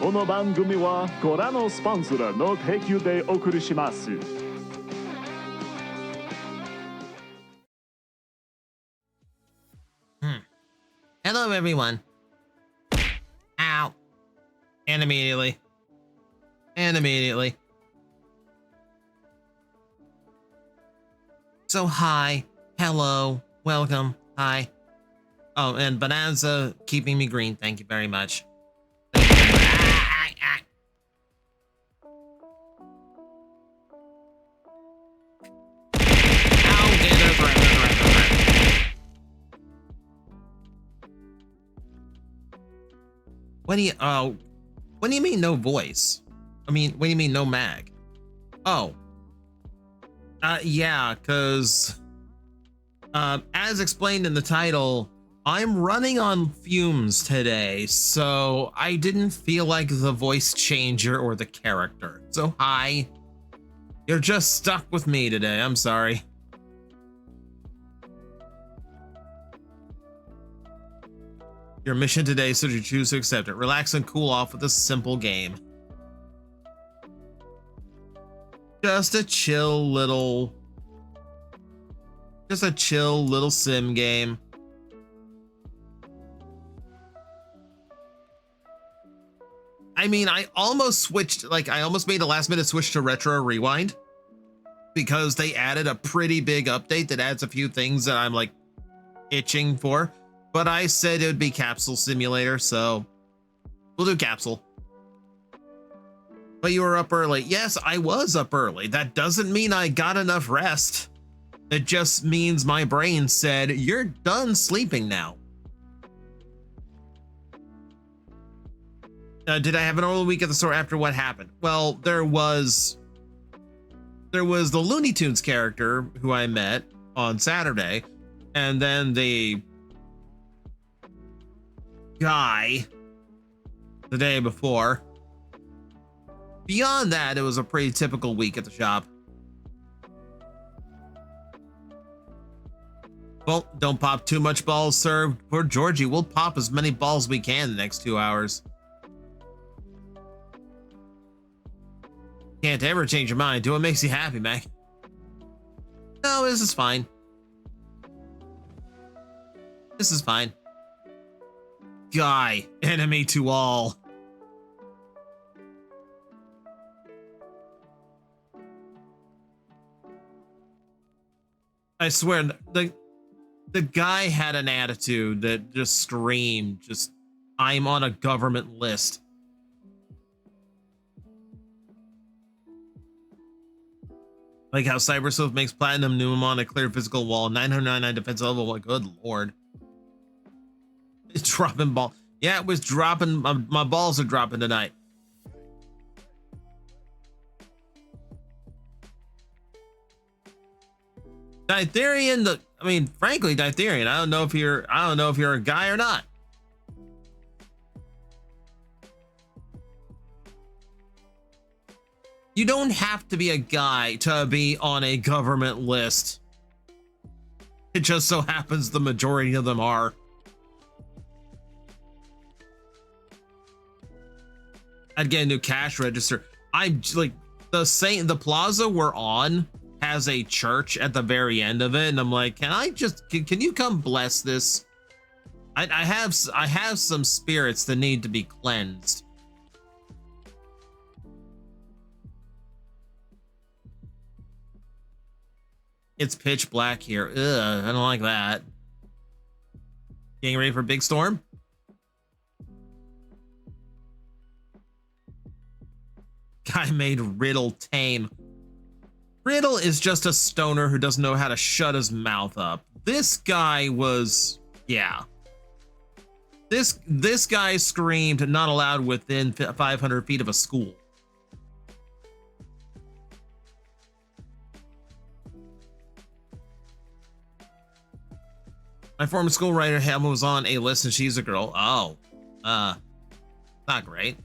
この番組はご覧のスポンサーの提供でお送りします。Hello, everyone. Ow. And immediately. So, hi. Hello. Welcome. Hi. Oh, and Bonanza keeping me green. Thank you very much. What do you mean no voice? I mean, what do you mean no mag? Oh. Yeah, cause as explained in the title, I'm running on fumes today, so I didn't feel like the voice changer or the character. So hi. You're just stuck with me today. I'm sorry. Your mission today, so you choose to accept it. Relax and cool off with a simple game. Just a chill little sim game. I mean, I almost made a last minute switch to Retro Rewind because they added a pretty big update that adds a few things that I'm like itching for. But I said it would be Capsule Simulator, so we'll do Capsule. But you were up early. Yes, I was up early. That doesn't mean I got enough rest. It just means my brain said, you're done sleeping now. Did I have an early week at the store after what happened? Well, there was the Looney Tunes character who I met on Saturday, and then the guy the day before. Beyond that, it was a pretty typical week at the shop. Well, don't pop too much balls, sir. For Georgie, we'll pop as many balls as we can the next 2 hours. Can't ever change your mind. Do what makes you happy, Mac. No, this is fine. This is fine. Guy, enemy to all. I swear, the guy had an attitude that just screamed, I'm on a government list. Like how Cybersilk makes Platinum Noom on a clear physical wall, 999 defense level. What? Good lord. It's dropping ball. Yeah, it was dropping. My balls are dropping tonight. Ditherian, frankly, Ditherian, I don't know if you're a guy or not. You don't have to be a guy to be on a government list. It just so happens the majority of them are. I'd get a new cash register. I'm like the plaza we're on has a church at the very end of it, and I'm like, can you come bless this? I have some spirits that need to be cleansed. It's pitch black here. Ugh, I don't like that. Getting ready for a big storm? Guy made Riddle tame. Riddle is just a stoner who doesn't know how to shut his mouth up. This guy was, yeah. This guy screamed not allowed within 500 feet of a school. My former school writer Hamma was on a list and she's a girl. Oh, not great.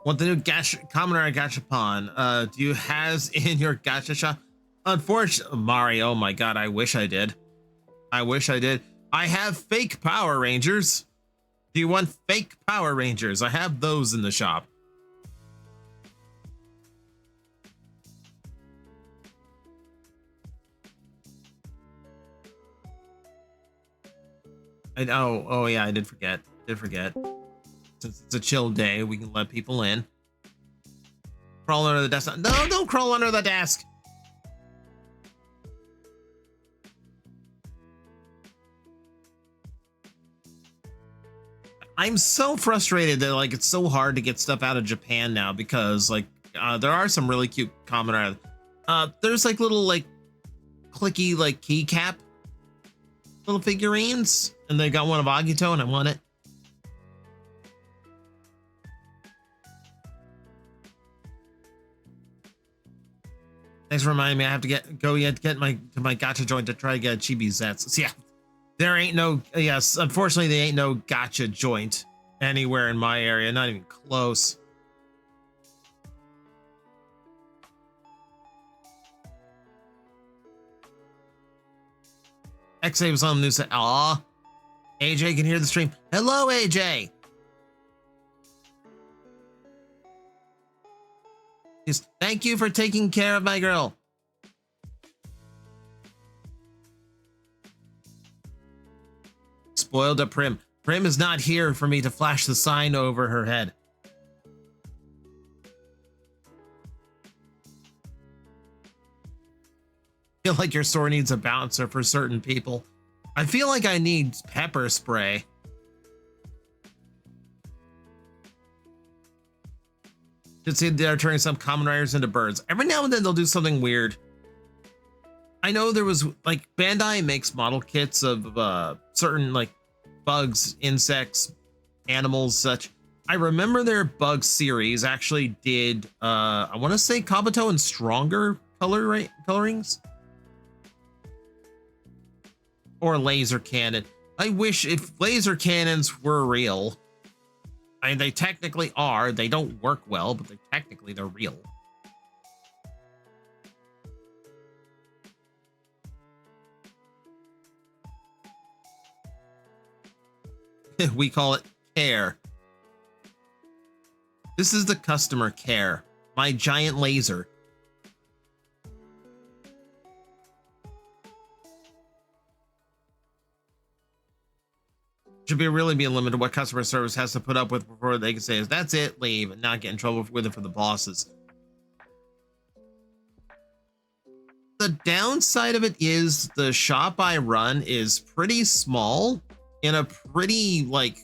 What the new commoner gachapon do you has in your gacha shop? Unfortunately, Mario, oh my god, I wish I did. I have fake Power Rangers. Do you want fake Power Rangers? I have those in the shop. Oh yeah, I did forget. Since it's a chill day, we can let people in. Crawl under the desk. No, don't crawl under the desk. I'm so frustrated that like it's so hard to get stuff out of Japan now because like there are some really cute common there's like little like clicky like keycap little figurines, and they got one of Agito and I want it. Thanks for reminding me. I have to get my gacha joint to try to get Chibi Zets. So yeah, there ain't no, yes, unfortunately there ain't no gacha joint anywhere in my area, not even close. XA was on the news. Aw, AJ can hear the stream. Hello, AJ. Just thank you for taking care of my girl. Spoiled a Prim. Prim is not here for me to flash the sign over her head. I feel like your store needs a bouncer for certain people. I feel like I need pepper spray. Just see they're turning some common riders into birds. Every now and then they'll do something weird. I know there was like Bandai makes model kits of certain like bugs, insects, animals, such. I remember their bug series actually did I want to say Kabuto and stronger colorings. Or laser cannon. I wish if laser cannons were real. I mean, they technically are. They don't work well, but they're real. We call it care. This is the customer care. My giant laser. Should really be limited what customer service has to put up with before they can say is that's it, leave, and not get in trouble with it for the bosses. The downside of it is the shop I run is pretty small in a pretty, like,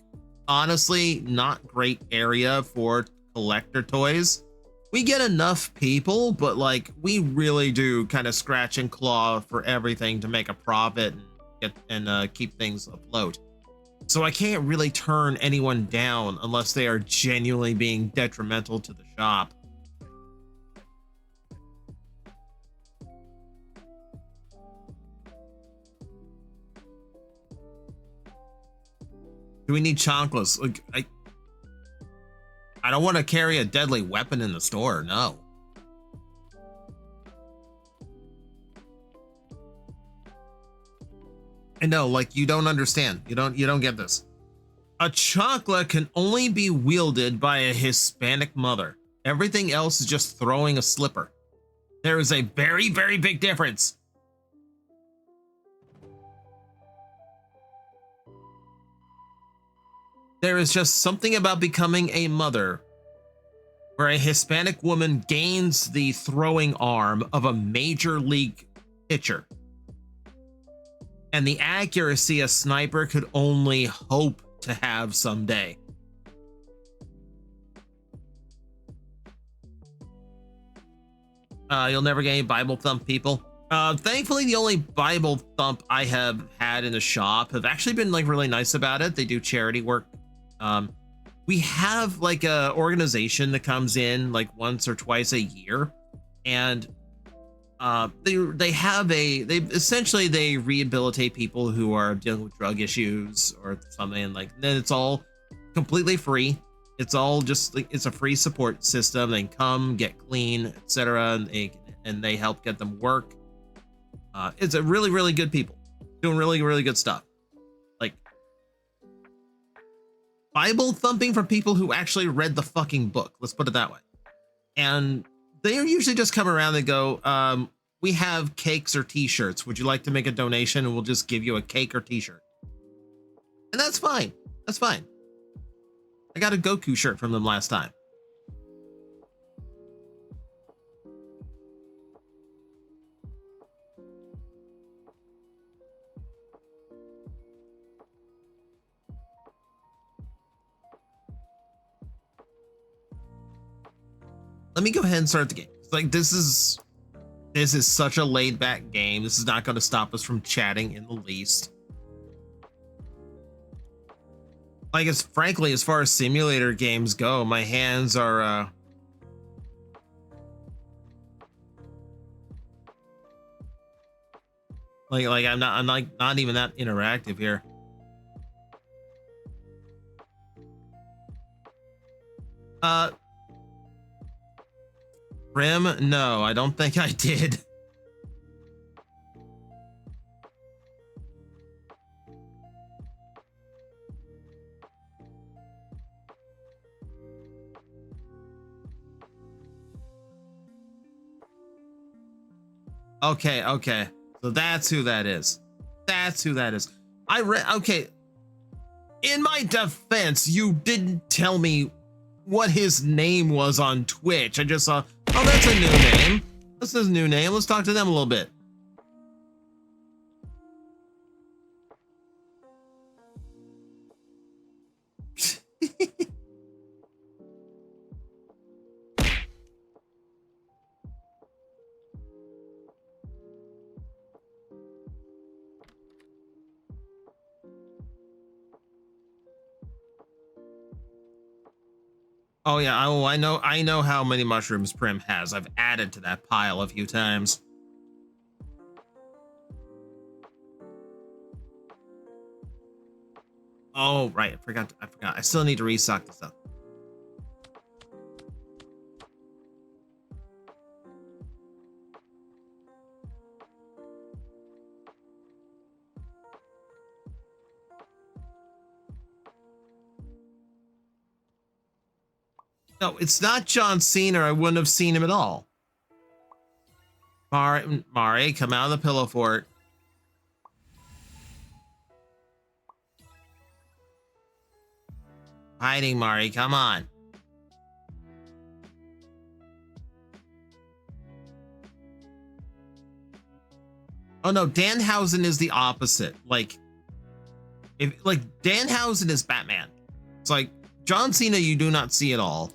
honestly not great area for collector toys. We get enough people, but like we really do kind of scratch and claw for everything to make a profit and keep things afloat. So I can't really turn anyone down unless they are genuinely being detrimental to the shop. Do we need chocolates? Like, I don't want to carry a deadly weapon in the store, no. I know, like, you don't understand. You don't get this. A chocolate can only be wielded by a Hispanic mother. Everything else is just throwing a slipper. There is a very, very big difference. There is just something about becoming a mother where a Hispanic woman gains the throwing arm of a major league pitcher. And the accuracy a sniper could only hope to have someday. You'll never get any Bible thump people. Thankfully, the only Bible thump I have had in the shop have actually been like really nice about it. They do charity work. We have like a organization that comes in like once or twice a year, and they essentially they rehabilitate people who are dealing with drug issues or something, and like then it's all completely free. It's all just like it's a free support system. They can come get clean, etc., and they help get them work. It's a really good people doing really good stuff. Bible thumping from people who actually read the fucking book. Let's put it that way. And they usually just come around and go, we have cakes or t-shirts. Would you like to make a donation? And we'll just give you a cake or t-shirt. And that's fine. That's fine. I got a Goku shirt from them last time. Let me go ahead and start the game. Like, this is such a laid back game. This is not going to stop us from chatting in the least. Like, frankly, as far as simulator games go, my hands are I'm not even that interactive here. Rim? No, I don't think I did. Okay, okay. So that's who that is. That's who that is. Okay. In my defense, you didn't tell me what his name was on Twitch. I just saw, oh, that's a new name. That's his new name. Let's talk to them a little bit. Oh yeah, I know how many mushrooms Prim has. I've added to that pile a few times. Oh right, I forgot. I still need to restock this up. No, it's not John Cena. I wouldn't have seen him at all. Mari, come out of the pillow fort. Hiding, Mari, come on. Oh no, Danhausen is the opposite. Like Danhausen is Batman. It's like John Cena you do not see at all.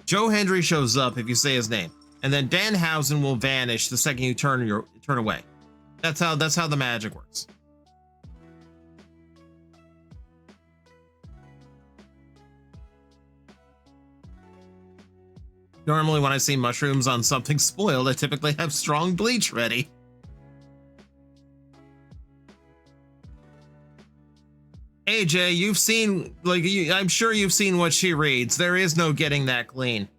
Joe Hendry shows up if you say his name, and then Danhausen will vanish the second you turn away. That's how the magic works. Normally when I see mushrooms on something spoiled, I typically have strong bleach ready. AJ, you've seen, I'm sure you've seen what she reads. There is no getting that clean.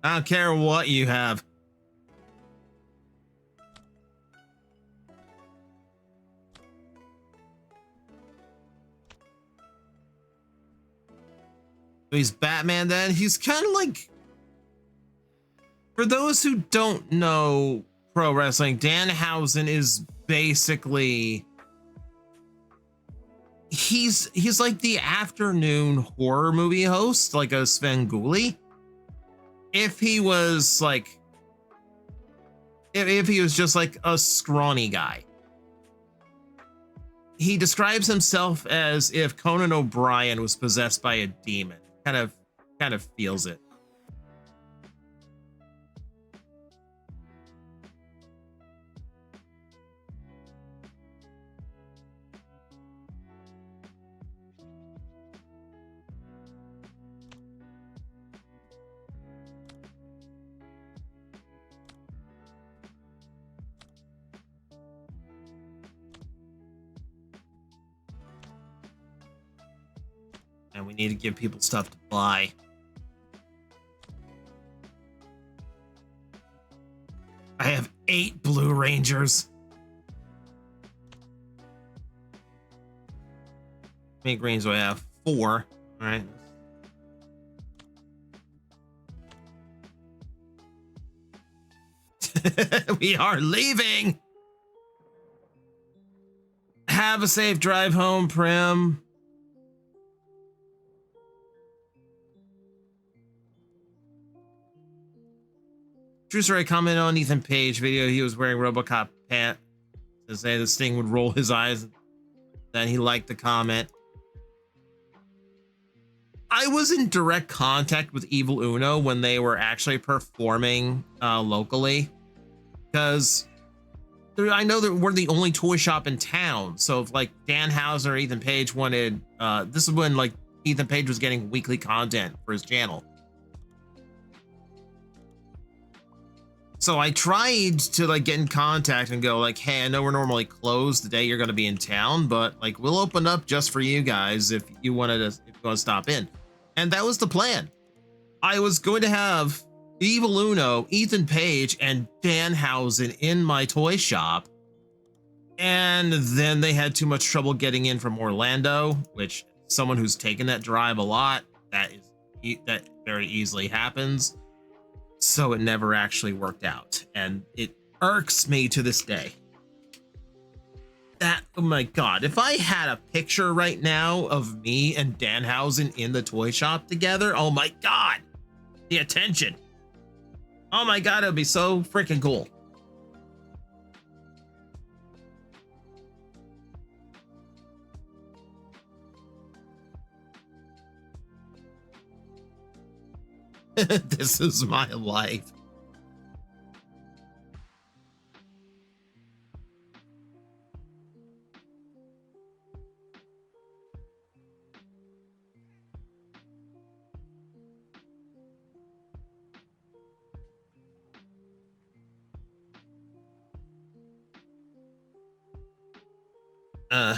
I don't care what you have. He's Batman then? He's kind of like... For those who don't know pro wrestling, Danhausen is basically... He's like the afternoon horror movie host, like a Svengoolie. If he was like, if he was just like a scrawny guy. He describes himself as if Conan O'Brien was possessed by a demon. Kind of feels it. And we need to give people stuff to buy. I have 8 Blue Rangers. many greens do I have? 4. All right. We are leaving. Have a safe drive home, Prim. True story, comment on Ethan Page video. He was wearing RoboCop pants to say this thing would roll his eyes. Then he liked the comment. I was in direct contact with Evil Uno when they were actually performing locally, because I know that we're the only toy shop in town. So if like Dan Houser or Ethan Page wanted, this is when like Ethan Page was getting weekly content for his channel. So I tried to like get in contact and go like, hey, I know we're normally closed the day you're going to be in town, but like we'll open up just for you guys if you want to stop in. And that was the plan. I was going to have Evil Uno, Ethan Page, and Danhausen in my toy shop. And then they had too much trouble getting in from Orlando, which someone who's taken that drive a lot, that very easily happens. So it never actually worked out, and it irks me to this day. That, oh my God, if I had a picture right now of me and Danhausen in the toy shop together, oh my God, the attention. Oh my God, it would be so freaking cool. This is my life.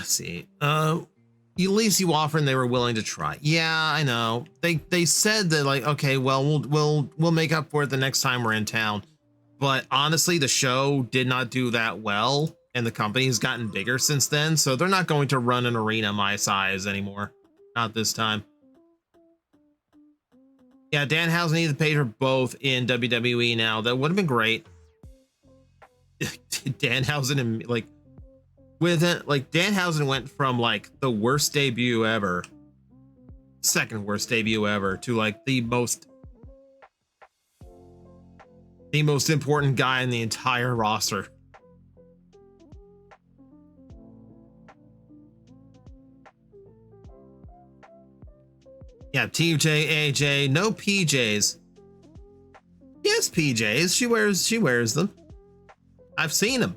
See. At least you offer and they were willing to try. Yeah, I know. They said that like, okay, well, we'll make up for it the next time we're in town. But honestly, the show did not do that well, and the company's gotten bigger since then, so they're not going to run an arena my size anymore. Not this time. Yeah, Danhausen and Ethan Page are both in WWE now. That would have been great. Danhausen and like with it, like Danhausen went from like the worst debut ever, second worst debut ever, to like the most important guy in the entire roster. Yeah, TJ, AJ, no PJs. Yes, PJs. She wears them. I've seen them.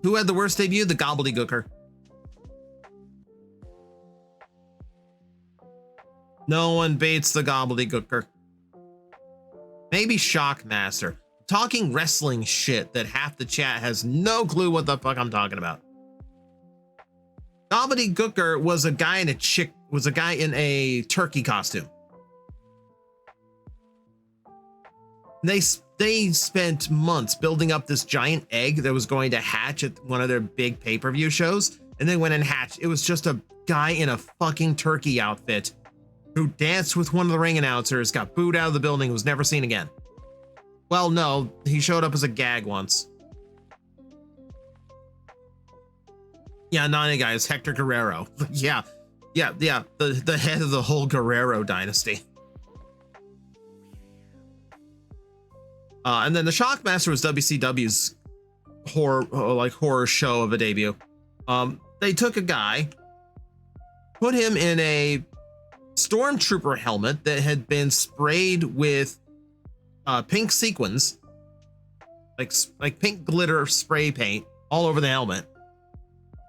Who had the worst debut? The Gobbledygooker. No one beats the Gobbledygooker. Maybe Shockmaster. Talking wrestling shit that half the chat has no clue what the fuck I'm talking about. Gobbledygooker was a guy in a turkey costume. They spent months building up this giant egg that was going to hatch at one of their big pay-per-view shows, and they went and hatched. It was just a guy in a fucking turkey outfit who danced with one of the ring announcers, got booed out of the building, was never seen again. Well, no, he showed up as a gag once. Yeah, Nani guys, Hector Guerrero. yeah, the head of the whole Guerrero dynasty. And then the Shockmaster was WCW's horror show of a debut. They took a guy, put him in a stormtrooper helmet that had been sprayed with pink sequins, like pink glitter spray paint all over the helmet.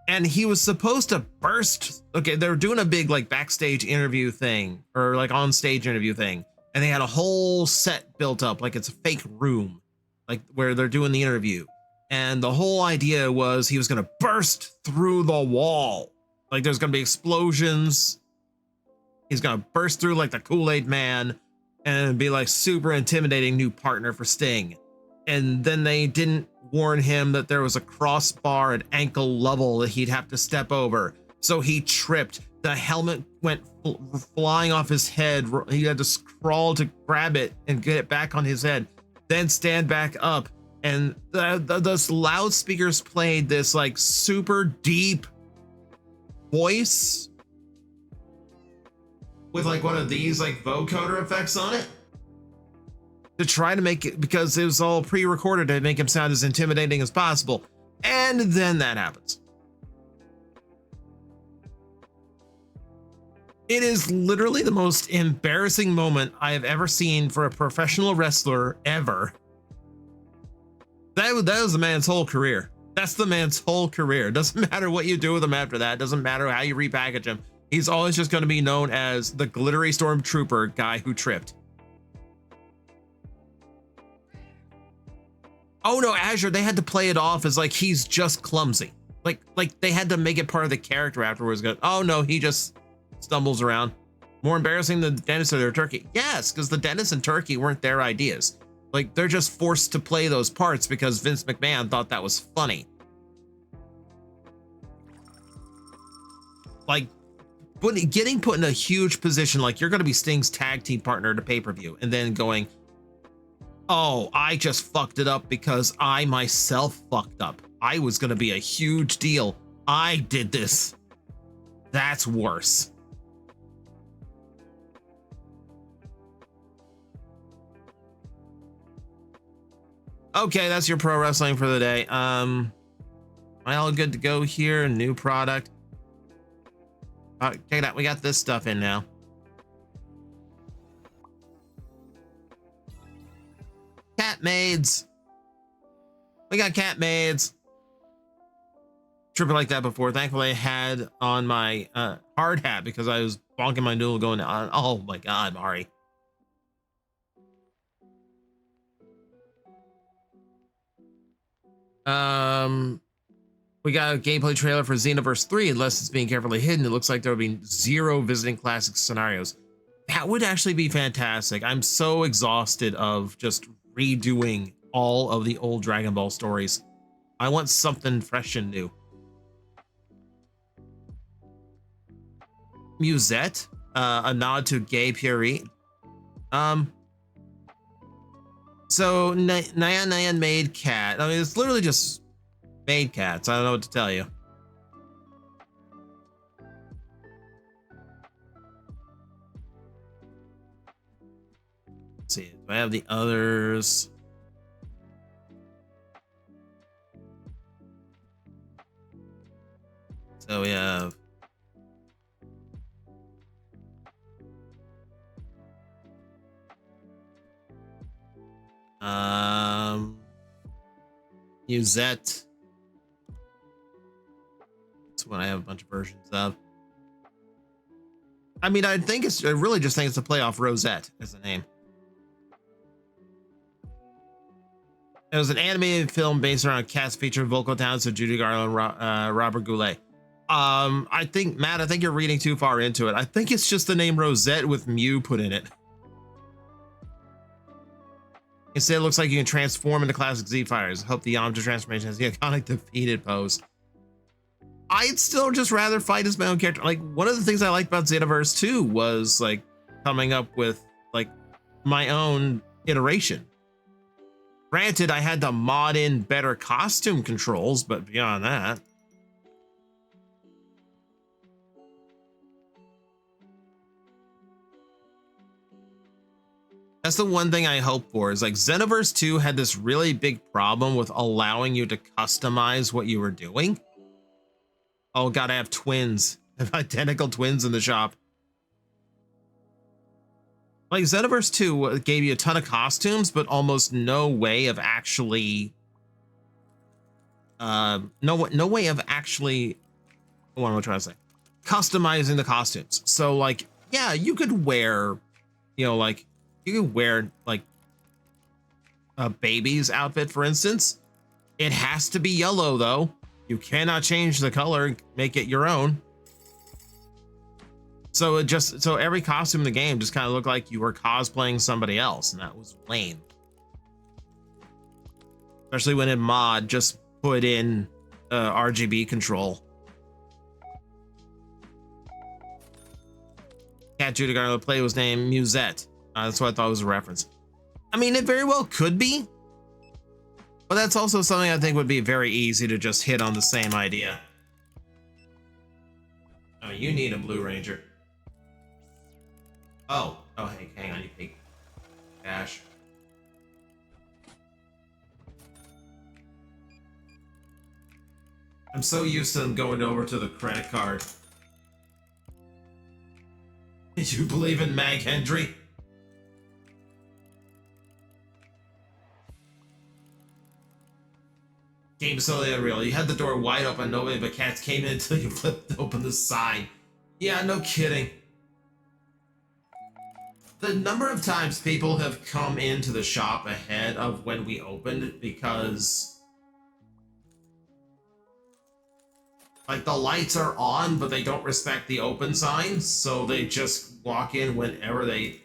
And he was supposed to burst. Okay, they were doing a big like backstage interview thing, or like on stage interview thing. And they had a whole set built up like it's a fake room, like where they're doing the interview. And the whole idea was he was going to burst through the wall. Like there's going to be explosions. He's going to burst through like the Kool-Aid Man and be like super intimidating new partner for Sting. And then they didn't warn him that there was a crossbar at ankle level that he'd have to step over. So he tripped. The helmet went flying off his head. He had to crawl to grab it and get it back on his head, then stand back up. And the loudspeakers played this like super deep voice with like one of these like vocoder effects on it to try to make it, because it was all pre-recorded to make him sound as intimidating as possible. And then that happens. It is literally the most embarrassing moment I have ever seen for a professional wrestler ever. That was the man's whole career. That's the man's whole career. Doesn't matter what you do with him after that. Doesn't matter how you repackage him. He's always just going to be known as the glittery stormtrooper guy who tripped. Oh no, Azure, they had to play it off as like he's just clumsy. Like they had to make it part of the character afterwards. Go, oh no, he just stumbles around. More embarrassing than Dennis or their turkey. Yes, because the Dennis and turkey weren't their ideas. Like they're just forced to play those parts because Vince McMahon thought that was funny. Like getting put in a huge position, like you're going to be Sting's tag team partner to pay-per-view, and then going, oh, I just fucked it up because I myself fucked up. I was going to be a huge deal. I did this. That's worse. Okay, that's your pro wrestling for the day. Am I all good to go here? New product. Check it out. We got this stuff in now. Cat maids. We got cat maids. Tripping like that before. Thankfully, I had on my hard hat because I was bonking my noodle going on. Oh my God, Mari. We got a gameplay trailer for Xenoverse 3. Unless it's being carefully hidden, it looks like there will be 0 visiting classic scenarios. That would actually be fantastic. I'm so exhausted of just redoing all of the old Dragon Ball stories. I want something fresh and new. Musette, a nod to Gay Pierre. So Nyan made cat. I mean, it's literally just made cats. I don't know what to tell you. Let's see. Do I have the others? So we have Musette. That's what I have a bunch of versions of. I mean, I really just think it's a play off Rosette as the name. It was an animated film based around cast featuring vocal talents of Judy Garland and Robert Goulet. I think, Matt, I think you're reading too far into it. I think it's just the name Rosette with Mew put in it. Instead, it looks like you can transform into classic Z Fighters. Hope the Yamcha transformation has the iconic defeated pose. I'd still just rather fight as my own character. Like, one of the things I liked about Xenoverse 2 was like coming up with like my own iteration. Granted, I had to mod in better costume controls, but beyond that. That's the one thing I hope for, is like Xenoverse 2 had this really big problem with allowing you to customize what you were doing. Oh God, I have twins. I have identical twins in the shop. Like Xenoverse 2 gave you a ton of costumes, but almost no way of actually, no way of actually, what am I trying to say? Customizing the costumes. So like, yeah, you could wear, you know, like you could wear like a baby's outfit, for instance. It has to be yellow though. You cannot change the color and make it your own. So every costume in the game just kind of looked like you were cosplaying somebody else, and that was lame. Especially when in mod just put in RGB control. cat Judy Garland played was named Musette. That's what I thought was a reference. I mean, it very well could be, but that's also something I think would be very easy to just hit on the same idea. Oh, you need a Blue Ranger. Oh, hey, hang on, you pay cash. I'm so used to them going over to the credit card. Did you believe in Mag Hendry? Game so unreal. You had the door wide open, nobody but cats came in until you flipped open the sign. Yeah, no kidding. The number of times people have come into the shop ahead of when we opened because like the lights are on, but they don't respect the open sign, so they just walk in whenever they...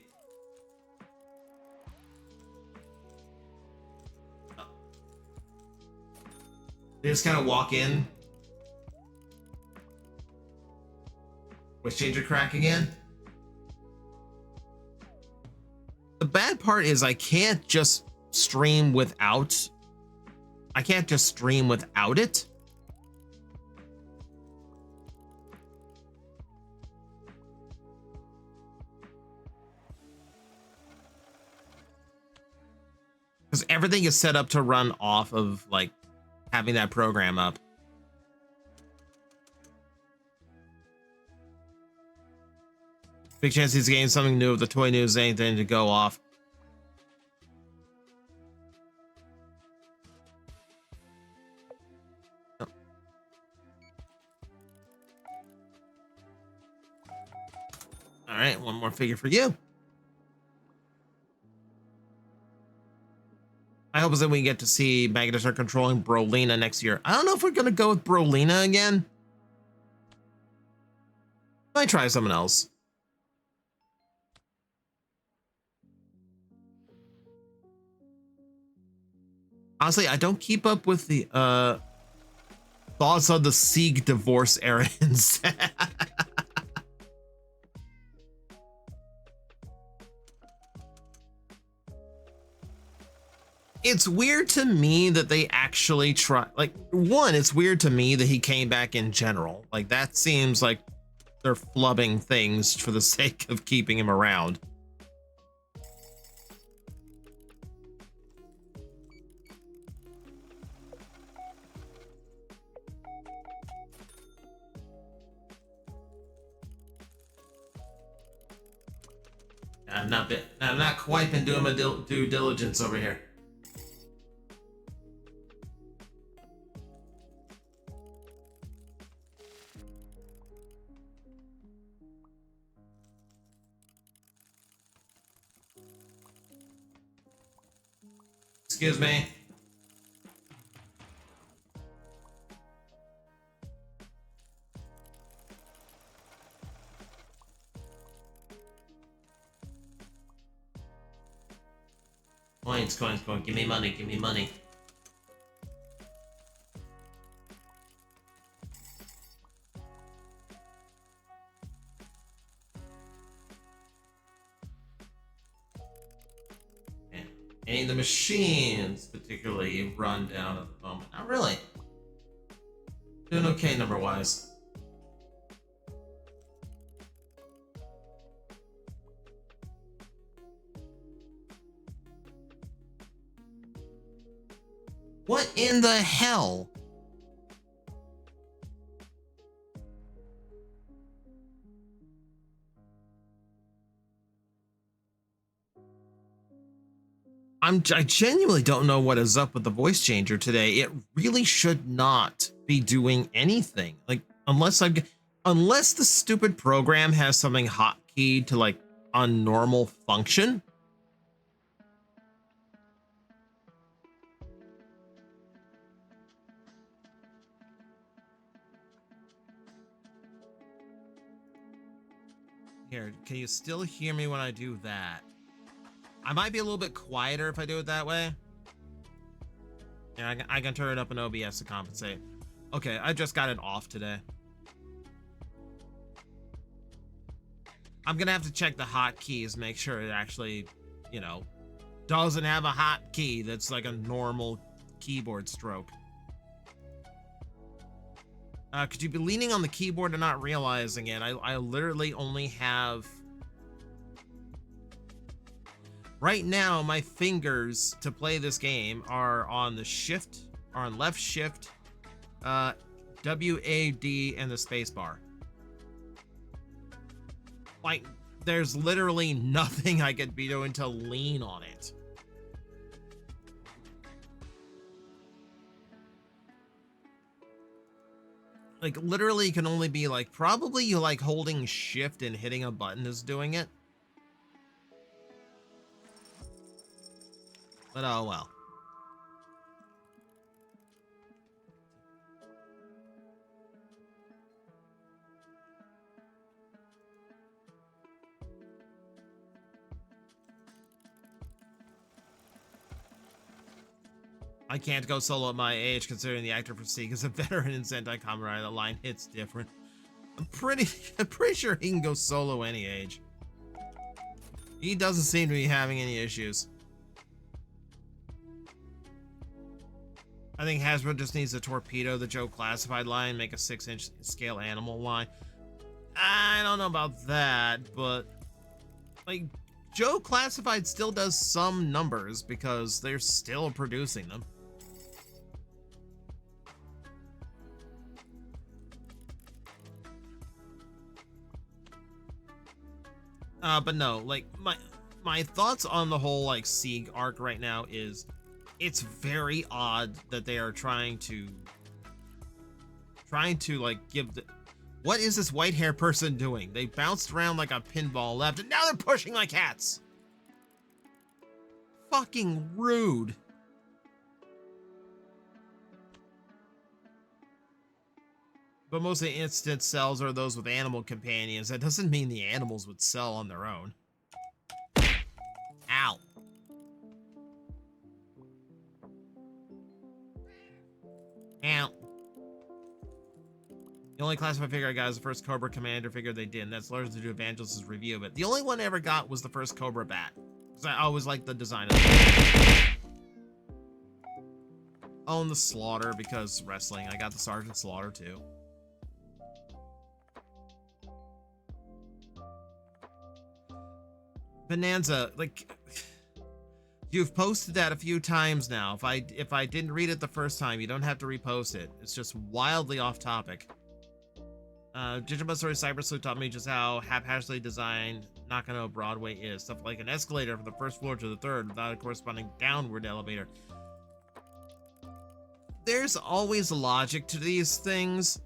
They just kind of walk in. Voice changer crack again? The bad part is I can't just stream without... I can't just stream without it. Because everything is set up to run off of, like, having that program up. Big chance he's getting something new if the toy news anything to go off. Oh. All right, one more figure for you. I hope that we get to see Magnetar controlling Brolina next year. I don't know if we're going to go with Brolina again. Might try someone else. Honestly, I don't keep up with the thoughts on the Sieg divorce errands. It's weird to me that they actually try, like, one, it's weird to me that he came back in general. Like, that seems like they're flubbing things for the sake of keeping him around. I'm not quite been doing my due diligence over here. Excuse me. Coins, coins, coins. Give me money, give me money. Okay. Any of the machines particularly run down at the moment? Not really. Doing okay number-wise. What in the hell? I genuinely don't know what is up with the voice changer today. It really should not be doing anything. Like, unless the stupid program has something hotkeyed to like a normal function. Here, can you still hear me when I do that? I might be a little bit quieter if I do it that way. Yeah, I can turn it up in OBS to compensate. Okay, I just got it off today. I'm gonna have to check the hotkeys, make sure it actually, you know, doesn't have a hotkey that's like a normal keyboard stroke. Could you be leaning on the keyboard and not realizing it? I literally only have... Right now, my fingers to play this game are on the shift, are on left shift, W-A-D, and the space bar. Like, there's literally nothing I could be doing to lean on it. Like, literally can only be like, probably you like holding shift and hitting a button is doing it. But oh well. I can't go solo at my age, considering the actor for Seek is a veteran in Sentai Kamen Rider. The line hits different. I'm pretty sure he can go solo any age. He doesn't seem to be having any issues. I think Hasbro just needs to torpedo the Joe Classified line, make a 6-inch scale animal line. I don't know about that, but like Joe Classified still does some numbers because they're still producing them. But no, like my thoughts on the whole like Sieg arc right now is it's very odd that they are trying to like give the... What is this white hair person doing? They bounced around like a pinball left and now they're pushing like cats. Fucking rude. But most of the instant sells are those with animal companions. That doesn't mean the animals would sell on their own. Ow. Ow. The only classified figure I got is the first Cobra Commander figure they did, and that's largely due to Evangelist's review of it. The only one I ever got was the first Cobra Bat, because I always liked the design of it. Oh, and the Slaughter, because wrestling. I got the Sergeant Slaughter, too. Bonanza, like... You've posted that a few times now. If I didn't read it the first time, you don't have to repost it. It's just wildly off topic. Gingerbread Story Cyber Sleuth taught me just how haphazardly designed Nakano Broadway is. Stuff like an escalator from the first floor to the third without a corresponding downward elevator. There's always logic to these things.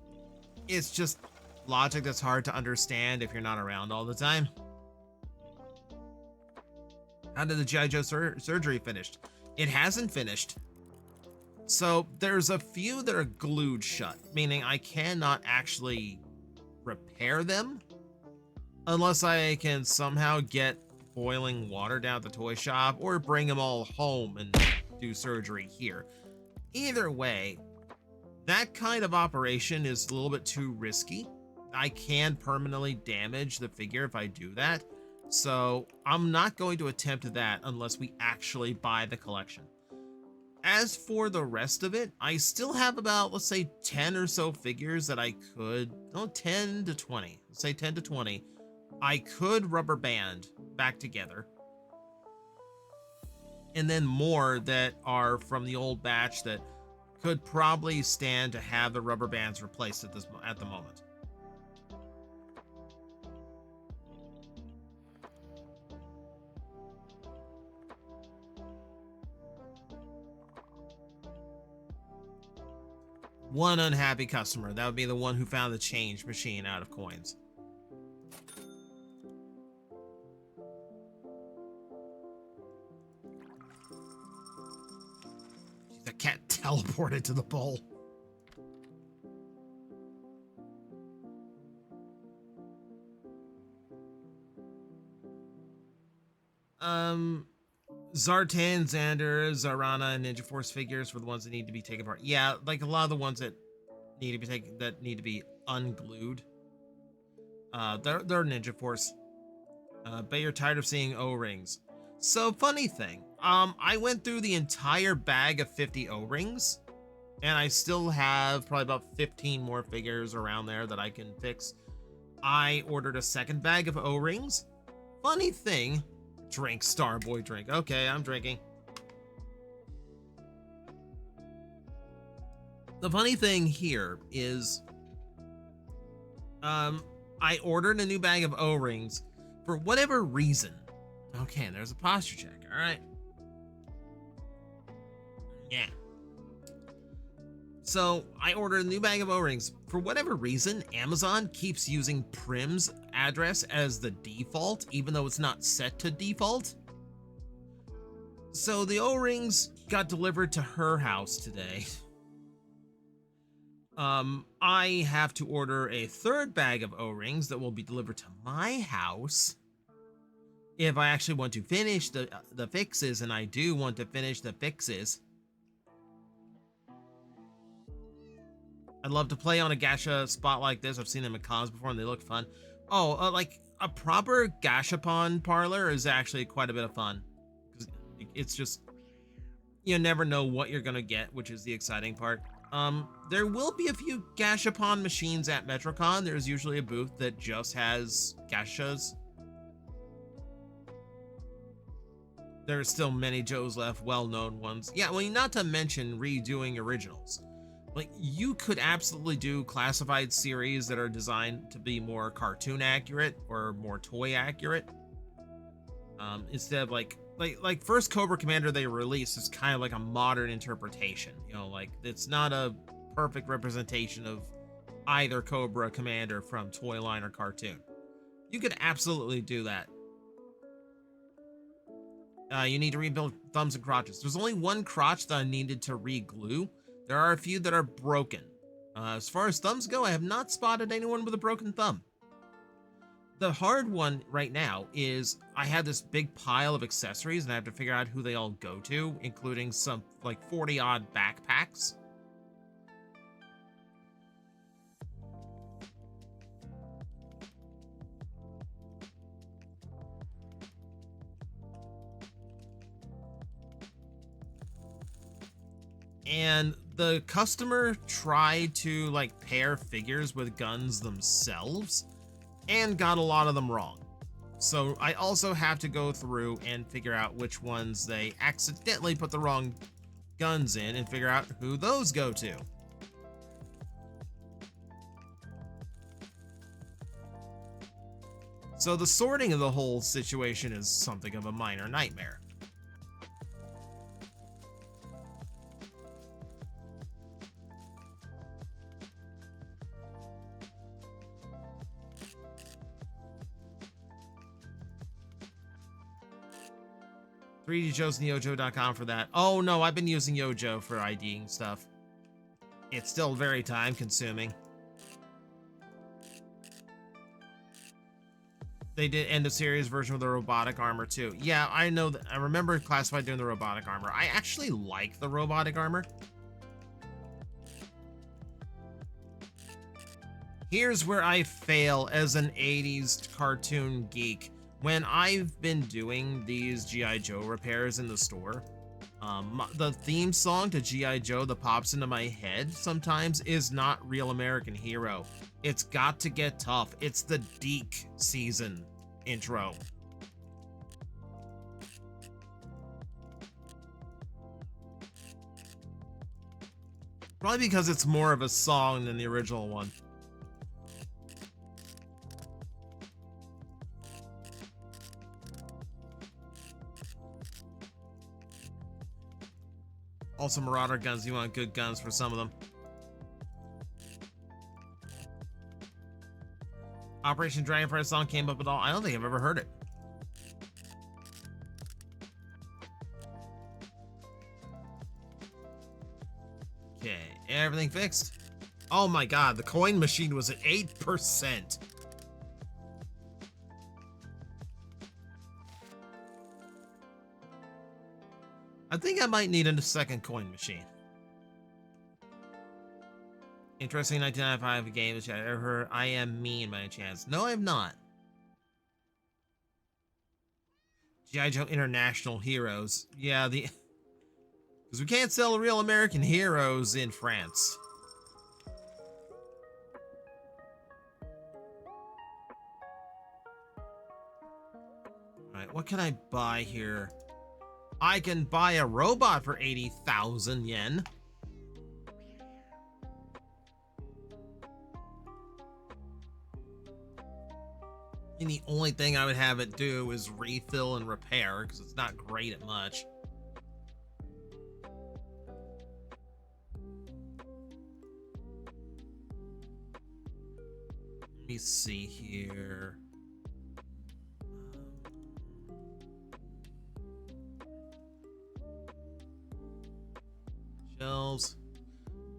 It's just logic that's hard to understand if you're not around all the time. How did the G.I. Joe surgery finished? It hasn't finished. So there's a few that are glued shut, meaning I cannot actually repair them unless I can somehow get boiling water down at the toy shop or bring them all home and do surgery here. Either way, that kind of operation is a little bit too risky. I can permanently damage the figure if I do that. So I'm not going to attempt that unless we actually buy the collection. As for the rest of it, I still have about, let's say 10 or so figures that I could, 10 to 20, let's say 10 to 20, I could rubber band back together. And then more that are from the old batch that could probably stand to have the rubber bands replaced at the moment. One unhappy customer. That would be the one who found the change machine out of coins. The cat teleported to the bowl. Zartan, Xander, Zarana, and Ninja Force figures were the ones that need to be taken apart. Yeah, like a lot of the ones that need to be taken, that need to be unglued. They're Ninja Force. Bet you're tired of seeing O-rings. So funny thing, I went through the entire bag of 50 O-rings, and I still have probably about 15 more figures around there that I can fix. I ordered a second bag of O-rings. Funny thing, drink, Starboy, drink. Okay, I'm drinking. The funny thing here is, I ordered a new bag of O-rings for whatever reason. Okay, and there's a posture check. All right. Yeah. So I ordered a new bag of O-rings. For whatever reason, Amazon keeps using Prim's address as the default, even though it's not set to default. So the O-rings got delivered to her house today. I have to order a third bag of O-rings that will be delivered to my house if I actually want to finish the fixes, and I do want to finish the fixes. I'd love to play on a gacha spot like this. I've seen them at cons before and they look fun. Oh, like a proper gashapon parlor is actually quite a bit of fun. It's just, you never know what you're gonna get, which is the exciting part. There will be a few gashapon machines at MetroCon. There's usually a booth that just has gashas. There are still many Joes left, well-known ones. Yeah, well, not to mention redoing originals. Like, you could absolutely do classified series that are designed to be more cartoon accurate or more toy accurate. Instead of like first Cobra Commander they released is kind of like a modern interpretation. Like it's not a perfect representation of either Cobra Commander from toy line or cartoon. You could absolutely do that. You need to rebuild thumbs and crotches. There's only one crotch that I needed to re-glue. There are a few that are broken. As far as thumbs go, I have not spotted anyone with a broken thumb. The hard one right now is I have this big pile of accessories and I have to figure out who they all go to, including some like 40 odd backpacks. And the customer tried to like pair figures with guns themselves and got a lot of them wrong. So I also have to go through and figure out which ones they accidentally put the wrong guns in and figure out who those go to. So the sorting of the whole situation is something of a minor nightmare. .yojo.com for that. Oh no, I've been using Yojo for IDing stuff. It's still very time consuming. They did end of series version with the robotic armor too. Yeah, I know that. I remember Classified doing the robotic armor. I actually like the robotic armor. Here's where I fail as an 80s cartoon geek. When I've been doing these G.I. Joe repairs in the store, the theme song to G.I. Joe that pops into my head sometimes is not Real American Hero. It's Got to Get Tough. It's the Deke season intro. Probably because it's more of a song than the original one. Also, Marauder guns. You want good guns for some of them. Operation Dragonfire song came up at all. I don't think I've ever heard it. Okay, everything fixed. Oh my god, the coin machine was at 8%. I think I might need a second coin machine. Interesting 1995 game that I ever heard. I Am Mean by any chance. No, I have not. G.I. Joe International Heroes. Yeah, the because we can't sell real American heroes in France. Alright, what can I buy here? I can buy a robot for 80,000 yen. And the only thing I would have it do is refill and repair, because it's not great at much. Let me see here. Shells.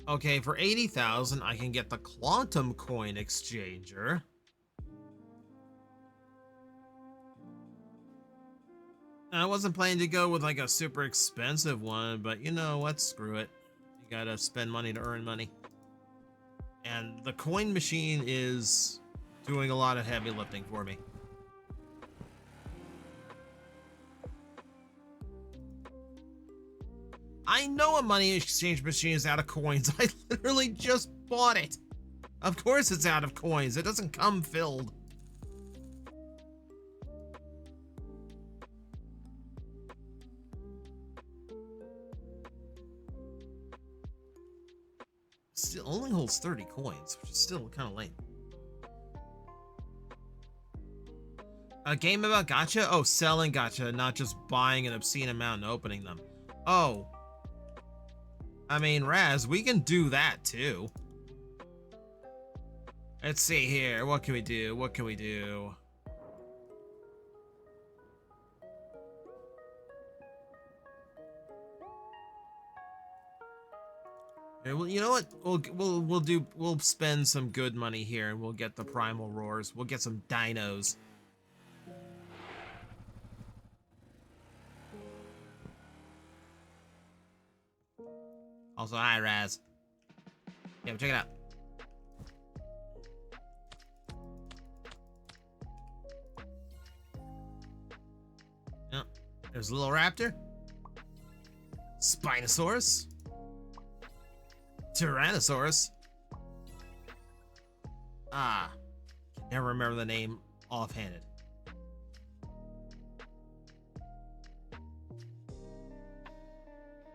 Okay, for 80,000, I can get the Quantum Coin Exchanger. I wasn't planning to go with like a super expensive one, but you know what? Screw it. You gotta spend money to earn money. And the coin machine is doing a lot of heavy lifting for me. I know a money exchange machine is out of coins. I literally just bought it. Of course it's out of coins. It doesn't come filled. Still only holds 30 coins, which is still kind of lame. A game about gacha? Oh, selling gacha, not just buying an obscene amount and opening them. Oh. I mean, Raz, we can do that too. Let's see here. What can we do? What can we do? Yeah, well, you know what? We'll spend some good money here, and we'll get the primal roars. We'll get some dinos. Also, hi Raz. Yeah, check it out. Yeah, there's a little raptor, Spinosaurus, Tyrannosaurus. Ah, can never remember the name offhanded.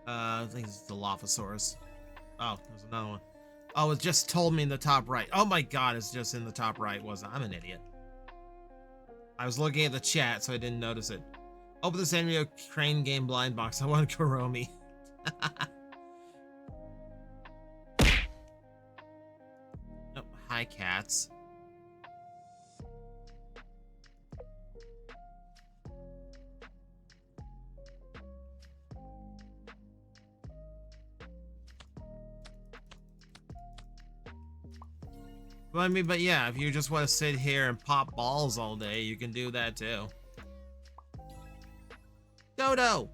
I think it's the Dilophosaurus. Oh, there's another one. Oh, it just told me in the top right. Oh my god, it's just in the top right, wasn't it? I'm an idiot. I was looking at the chat, so I didn't notice it. Open the Sanrio Crane Game blind box. I want Kuromi. Oh, hi, cats. Well, I mean, but yeah, if you just want to sit here and pop balls all day, you can do that too. Dodo!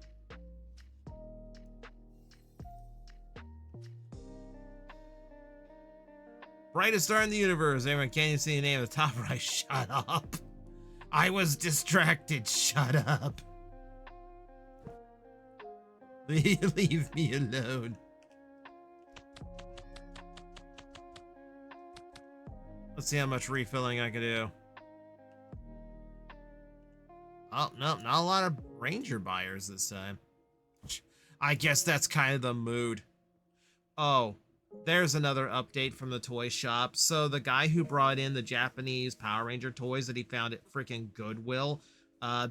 Brightest star in the universe. Everyone, can't you see the name of the top right? Shut up. I was distracted. Shut up. Leave me alone. Let's see how much refilling I can do. Oh, no, not a lot of Ranger buyers this time. I guess that's kind of the mood. Oh, there's another update from the toy shop. So the guy who brought in the Japanese Power Ranger toys that he found at freaking Goodwill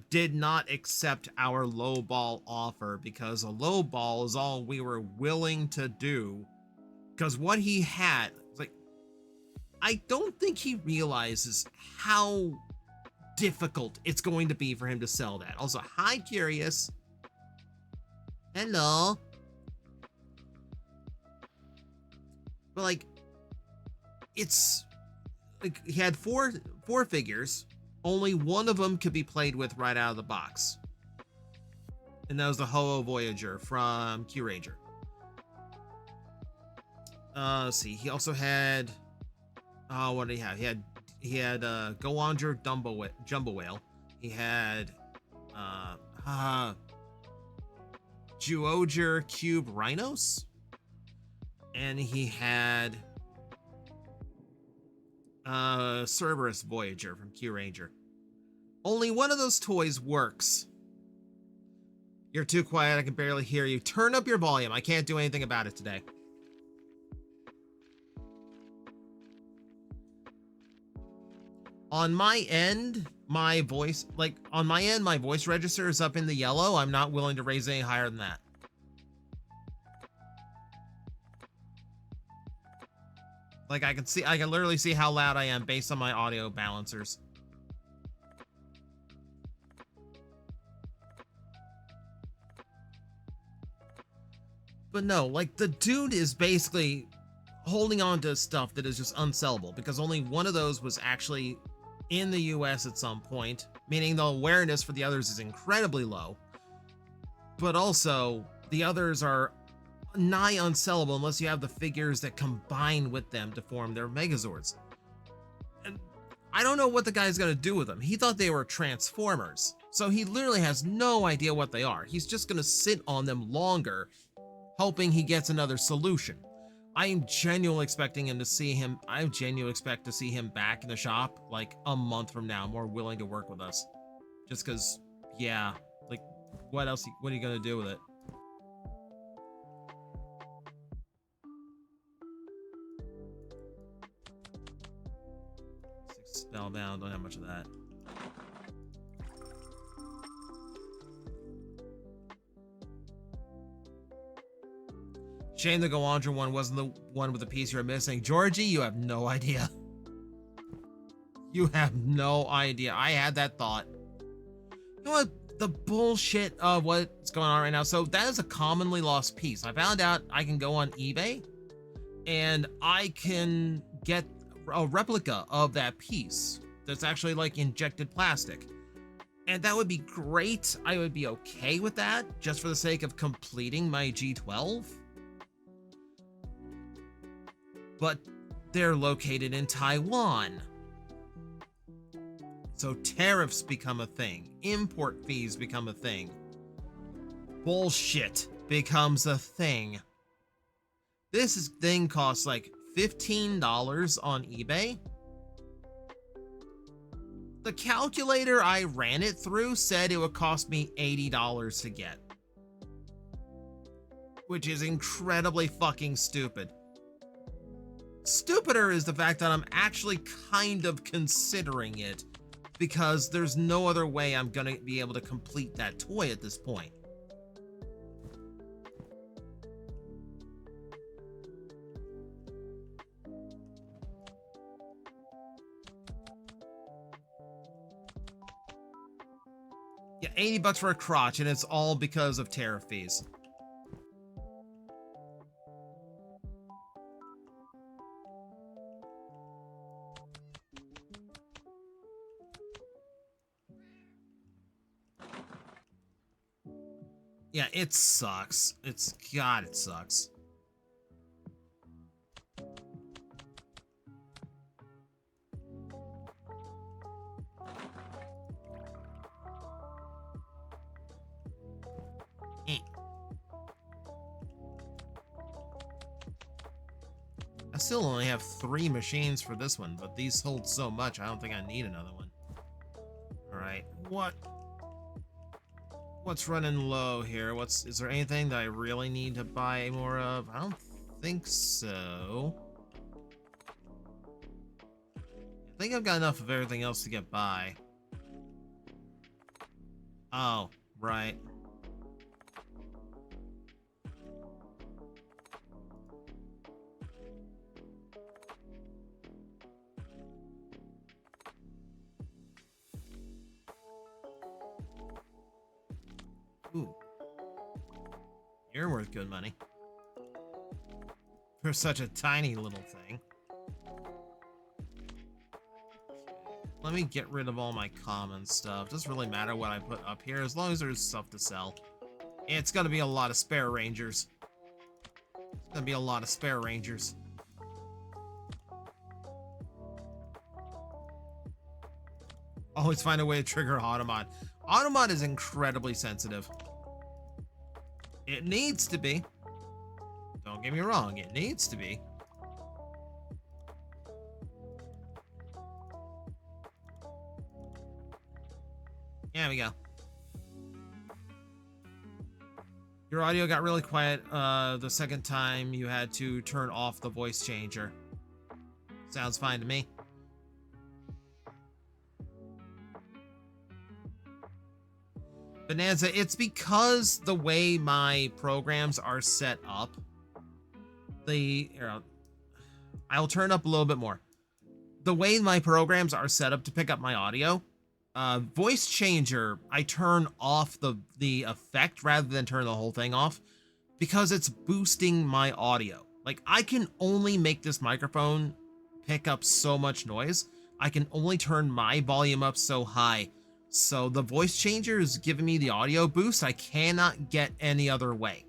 did not accept our lowball offer, because a lowball is all we were willing to do. Because what he had, like, I don't think he realizes how difficult it's going to be for him to sell that. Also, hi, Curious. Hello. But like, it's like he had four figures. Only one of them could be played with right out of the box, and that was the Ho-Oh Voyager from Q Ranger. Let's see. He also had. Oh, what did he have? He had Go-Onger Jumbo Whale. He had Duoger Cube Rhinos, and he had Cerberus Voyager from Q Ranger. Only one of those toys works. You're too quiet, I can barely hear you. Turn up your volume, I can't do anything about it today. On my end, my voice register is up in the yellow. I'm not willing to raise any higher than that. Like I can literally see how loud I am based on my audio balancers. But no, like the dude is basically holding on to stuff that is just unsellable because only one of those was actually in the US at some point, meaning the awareness for the others is incredibly low. But also, the others are nigh unsellable unless you have the figures that combine with them to form their Megazords. And I don't know what the guy's gonna do with them. He thought they were Transformers, so he literally has no idea what they are. He's just gonna sit on them longer, hoping he gets another solution. I am genuinely expecting him to see him. I genuinely expect to see him back in the shop like a month from now, more willing to work with us. Just because, yeah, like, what else? What are you gonna do with it? Six Spellbound, don't have much of that. Shame the Goandra one wasn't the one with the piece you're missing. Georgie, you have no idea. You have no idea. I had that thought. You know what? The bullshit of what's going on right now. So that is a commonly lost piece. I found out I can go on eBay and I can get a replica of that piece that's actually like injected plastic. And that would be great. I would be okay with that just for the sake of completing my G12. But they're located in Taiwan. So tariffs become a thing. Import fees become a thing. Bullshit becomes a thing. This thing costs like $15 on eBay. The calculator I ran it through said it would cost me $80 to get. Which is incredibly fucking stupid. Stupider is the fact that I'm actually kind of considering it because there's no other way I'm gonna be able to complete that toy at this point. Yeah, 80 bucks for a crotch, and it's all because of tariff fees. Yeah, it sucks. God, it sucks. I still only have 3 machines for this one, but these hold so much, I don't think I need another one. Alright, what's running low here? Is there anything that I really need to buy more of? I don't think so. I think I've got enough of everything else to get by. Oh, right. Ooh. You're worth good money. For such a tiny little thing. Let me get rid of all my common stuff. Doesn't really matter what I put up here, as long as there's stuff to sell. It's gonna be a lot of spare rangers. It's gonna be a lot of spare rangers. Always find a way to trigger Automod. Automod is incredibly sensitive. It needs to be. Don't get me wrong, it needs to be. There we go. Your audio got really quiet the second time you had to turn off the voice changer. Sounds fine to me. Bonanza, it's because the way my programs are set up. I'll turn up a little bit more. The way my programs are set up to pick up my audio, voice changer, I turn off the effect rather than turn the whole thing off because it's boosting my audio. Like, I can only make this microphone pick up so much noise. I can only turn my volume up so high. So the voice changer is giving me the audio boost I cannot get any other way.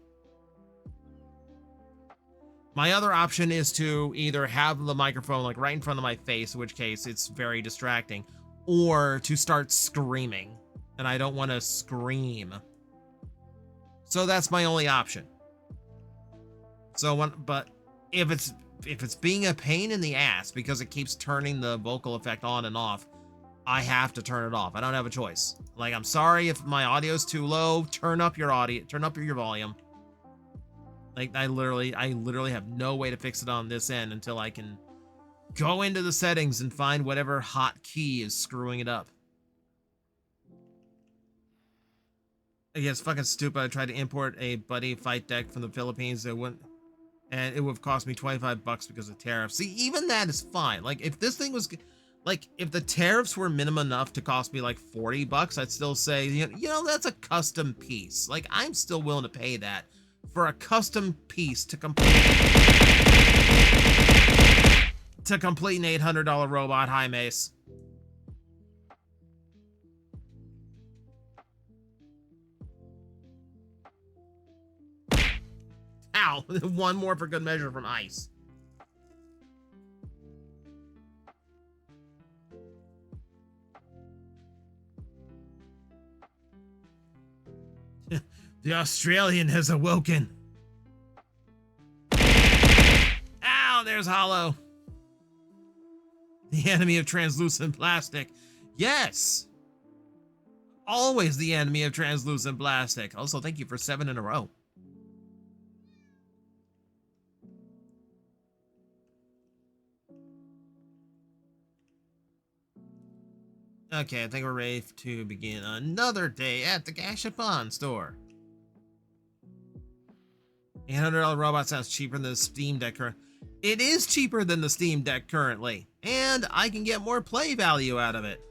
My other option is to either have the microphone like right in front of my face, in which case it's very distracting, or to start screaming, and I don't want to scream. So that's my only option. But if it's being a pain in the ass because it keeps turning the vocal effect on and off, I have to turn it off. I don't have a choice. Like, I'm sorry if my audio's too low, turn up your audio, turn up your volume. Like, I literally have no way to fix it on this end until I can go into the settings and find whatever hot key is screwing it up. Yeah, it's fucking stupid. I tried to import a buddy fight deck from the Philippines. And it would have cost me $25 because of tariffs. See, even that is fine. Like, if this thing was, like, if the tariffs were minimum enough to cost me like $40, I'd still say, you know, that's a custom piece. Like, I'm still willing to pay that for a custom piece to complete an $800 robot. Hi, Mace. Ow! One more for good measure from Ice. The Australian has awoken. Ow, there's Hollow. The enemy of translucent plastic. Yes. Always the enemy of translucent plastic. Also, thank you for 7 in a row. Okay, I think we're ready to begin another day at the Gashapon store. $800 robot sounds cheaper than the Steam Deck It is cheaper than the Steam Deck currently, and I can get more play value out of it.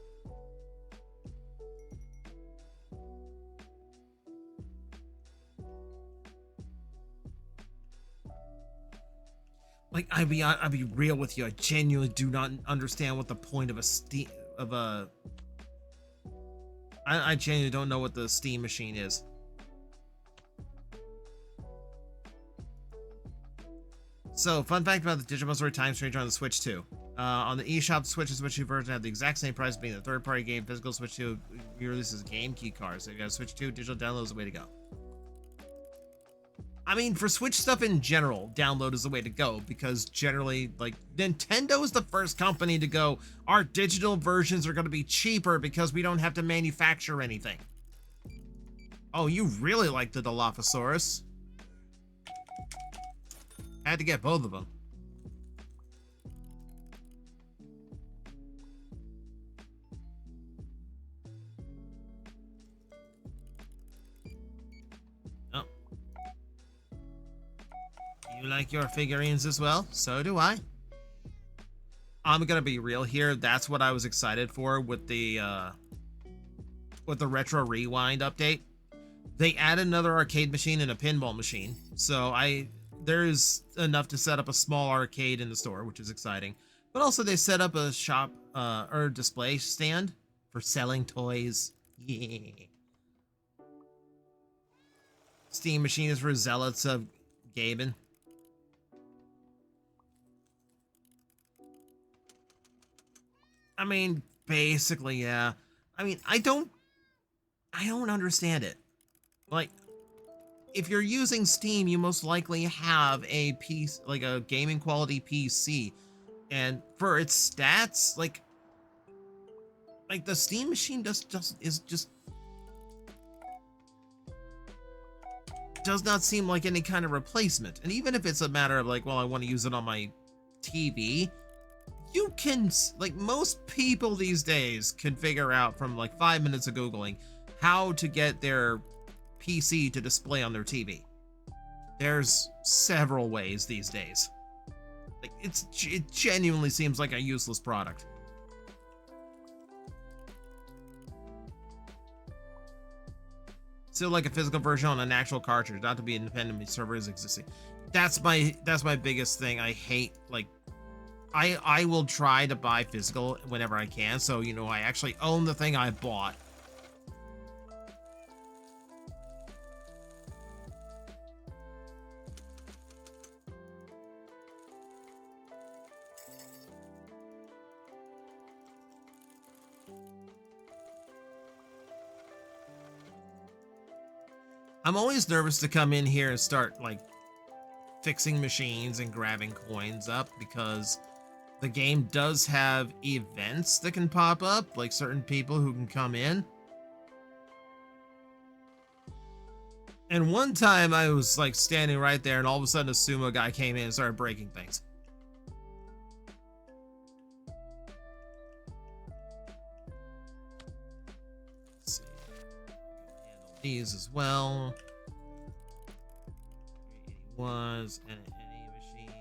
Like, I'll be real with you. I genuinely do not understand what the point of I genuinely don't know what the Steam machine is. So, fun fact about the Digital Story Time Stranger on the Switch 2. On the eShop, the Switch and Switch 2 version have the exact same price, being the third-party game. Physical Switch 2 releases game key cards. So, if you got a Switch 2, digital download is the way to go. I mean, for Switch stuff in general, download is the way to go, because generally, like, Nintendo is the first company to go, our digital versions are going to be cheaper because we don't have to manufacture anything. Oh, you really like the Dilophosaurus. Had to get both of them. Oh. You like your figurines as well? So do I. I'm gonna be real here. That's what I was excited for with the Retro Rewind update. They added another arcade machine and a pinball machine. So there's enough to set up a small arcade in the store, which is exciting. But also they set up a shop or display stand for selling toys. Yeah. Steam machine is for zealots of Gaben. I mean, basically, yeah. I mean, I don't understand it. Like, if you're using Steam, you most likely have a piece, like a gaming quality PC, and for its stats, like the Steam machine just does not seem like any kind of replacement. And even if it's a matter of like, well, I want to use it on my TV, you can, like, most people these days can figure out from like 5 minutes of Googling how to get their PC to display on their TV. There's several ways these days. Like, it genuinely seems like a useless product. Still like a physical version on an actual cartridge, not to be independent of servers existing. That's my biggest thing. I hate, like, I will try to buy physical whenever I can, so you know I actually own the thing I bought. I'm always nervous to come in here and start like fixing machines and grabbing coins up, because the game does have events that can pop up, like certain people who can come in. And one time I was like standing right there and all of a sudden a sumo guy came in and started breaking things. Let's see. Handle these as well. Was and any machine.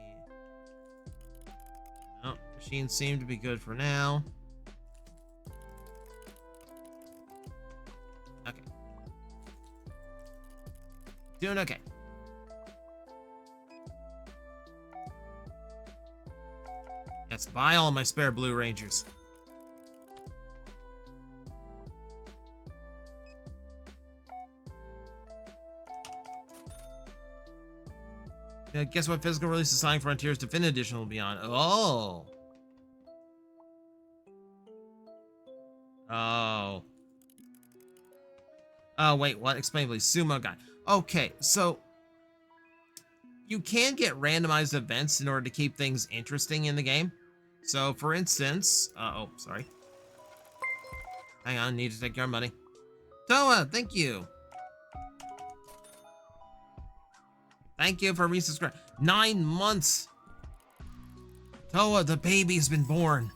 No, machines seem to be good for now. Okay. Doing okay. Let's buy all my spare Blue Rangers. Guess what physical release of Sonic Frontiers Definitive Edition will be on? Oh. Oh. Oh, wait, what? Explain, please. Sumo guy. Okay, so you can get randomized events in order to keep things interesting in the game. So, for instance, oh, sorry. Hang on, need to take your money. Toa, thank you. Thank you for resubscribing. 9 months. Toa, the baby's been born.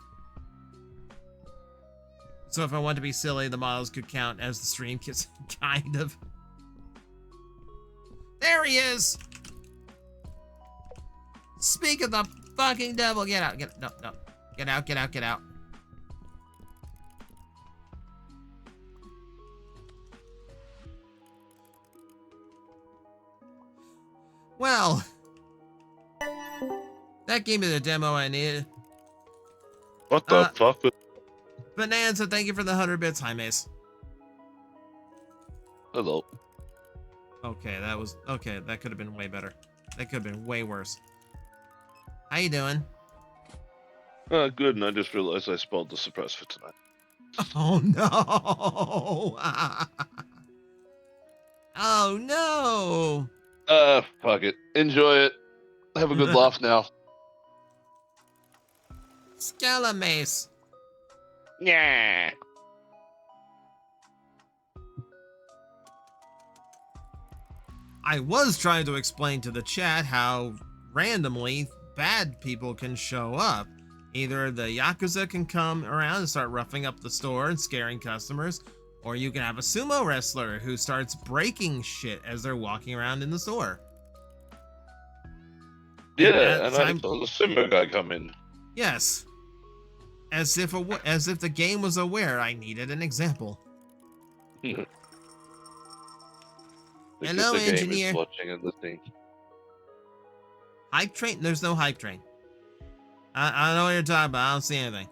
So if I want to be silly, the models could count as the stream kids. Kind of. There he is. Speak of the fucking devil. Get out. No. Get out. Well, that gave me the demo I needed. What the fuck? Bonanza, thank you for the 100 bits. Hi, Mace. Hello. Okay, that could have been way better. That could have been way worse. How you doing? Good, and I just realized I spelled the suppress for tonight. Oh, no. Oh, no. Fuck it. Enjoy it. Have a good laugh now. Skella Mace. Yeah. I was trying to explain to the chat how randomly bad people can show up. Either the Yakuza can come around and start roughing up the store and scaring customers, or you can have a sumo wrestler who starts breaking shit as they're walking around in the store. Yeah, and I saw the sumo guy come in. Yes. As if the game was aware I needed an example. Hello, the game engineer. is watching and listening. Hype train? There's no hype train. I don't know what you're talking about. I don't see anything.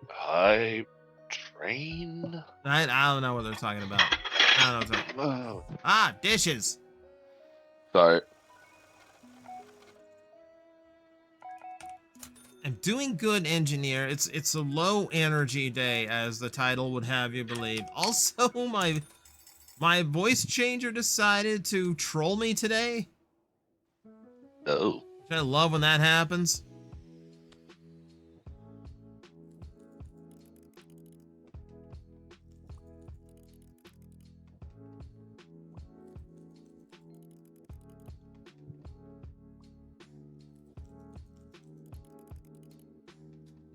Hype train? I don't know what they're talking about. I don't know what they're talking about. Oh. Ah, dishes. Sorry. I'm doing good, engineer. It's a low energy day, as the title would have you believe. Also, my voice changer decided to troll me today. Oh. Which I love when that happens.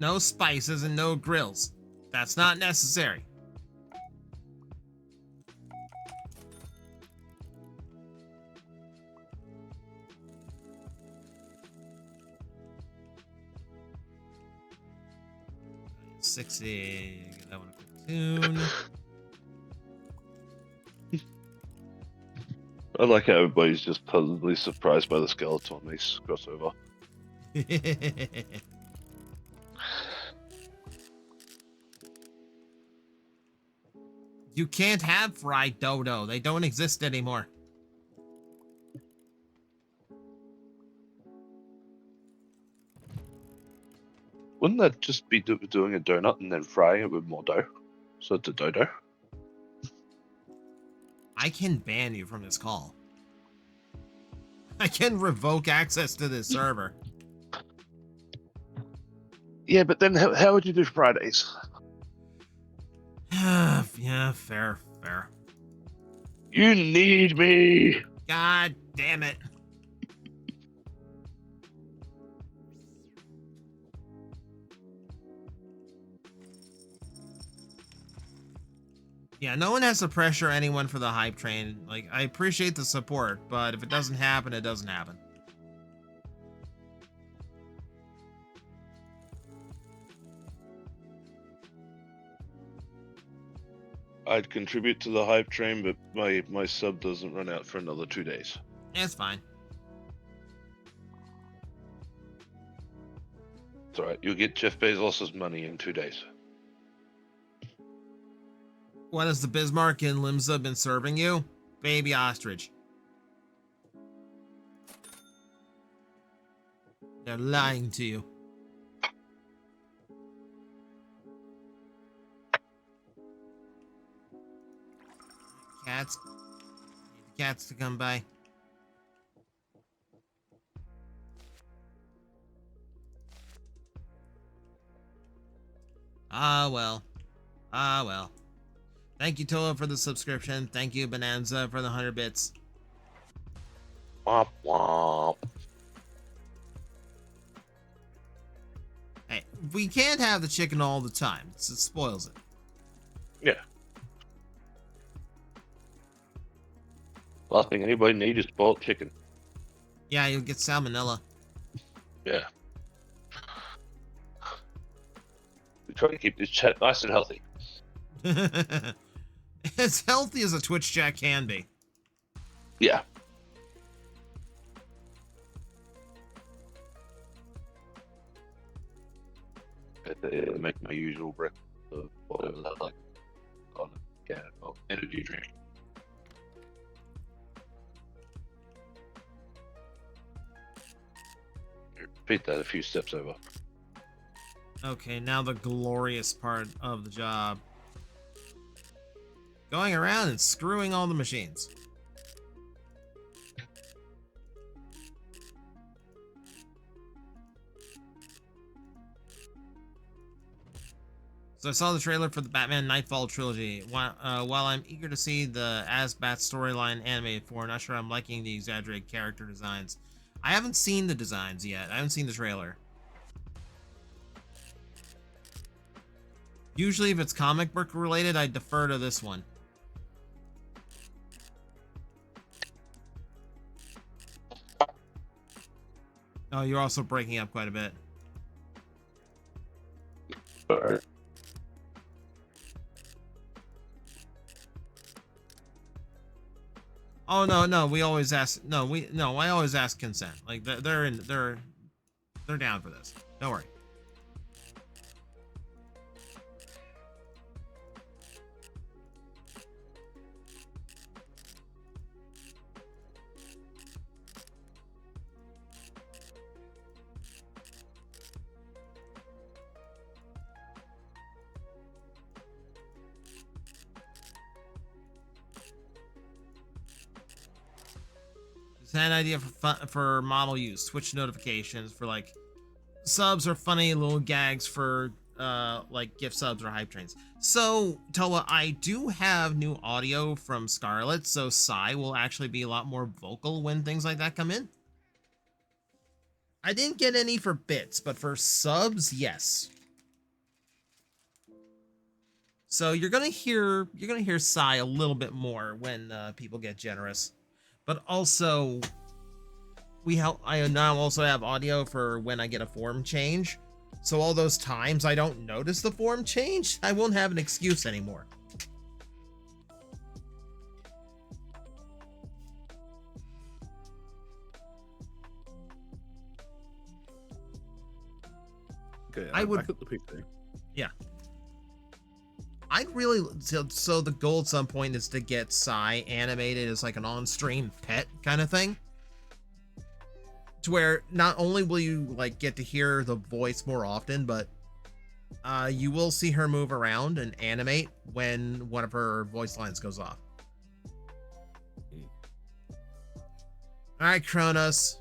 No spices and no grills. That's not necessary. $60. Get that one a quick tune. I like how everybody's just pleasantly surprised by the skeleton mace crossover. You can't have fried dodo. They don't exist anymore. Wouldn't that just be doing a donut and then frying it with more dough? So it's a dodo. I can ban you from this call. I can revoke access to this server. Yeah, but then how would you do Fridays? Yeah, fair. You need me. God damn it. Yeah, no one has to pressure anyone for the hype train. Like, I appreciate the support, but if it doesn't happen, it doesn't happen. I'd contribute to the hype train, but my sub doesn't run out for another 2 days. It's fine. It's alright, you'll get Jeff Bezos' money in 2 days. What has the Bismarck and Limsa been serving you? Baby ostrich. They're lying to you. Cats. Need the cats to come by. Ah, well. Ah, well. Thank you, Tola, for the subscription. Thank you, Bonanza, for the 100 bits. Womp womp. Hey, we can't have the chicken all the time. It spoils it. Yeah. Last thing anybody needs is spoiled chicken. Yeah, you'll get salmonella. Yeah. We try to keep this chat nice and healthy. As healthy as a Twitch chat can be. Yeah. I make my usual breakfast of whatever that like on a can of energy drink. Repeat that a few steps over. Okay, now the glorious part of the job. Going around and screwing all the machines. So I saw the trailer for the Batman Nightfall trilogy. While I'm eager to see the As-Bat storyline animated for, not sure I'm liking the exaggerated character designs. I haven't seen the designs yet. I haven't seen the trailer. Usually if it's comic book related, I defer to this one. Oh, you're also breaking up quite a bit. Alright. Oh no, we always ask. I always ask consent. Like they're down for this. Don't worry. It's an idea for model use. Switch notifications for like subs or funny little gags for like gift subs or hype trains. So Toa, I do have new audio from Scarlet, so Sai will actually be a lot more vocal when things like that come in. I didn't get any for bits, but for subs, yes. So you're gonna hear Sai a little bit more when people get generous, but also I now also have audio for when I get a form change. So all those times I don't notice the form change, I won't have an excuse anymore. Okay, I would- back at the PC. Yeah. I'd really so the goal at some point is to get Sai animated as like an on-stream pet kind of thing. To where not only will you like get to hear the voice more often, but you will see her move around and animate when one of her voice lines goes off. All right, Kronos.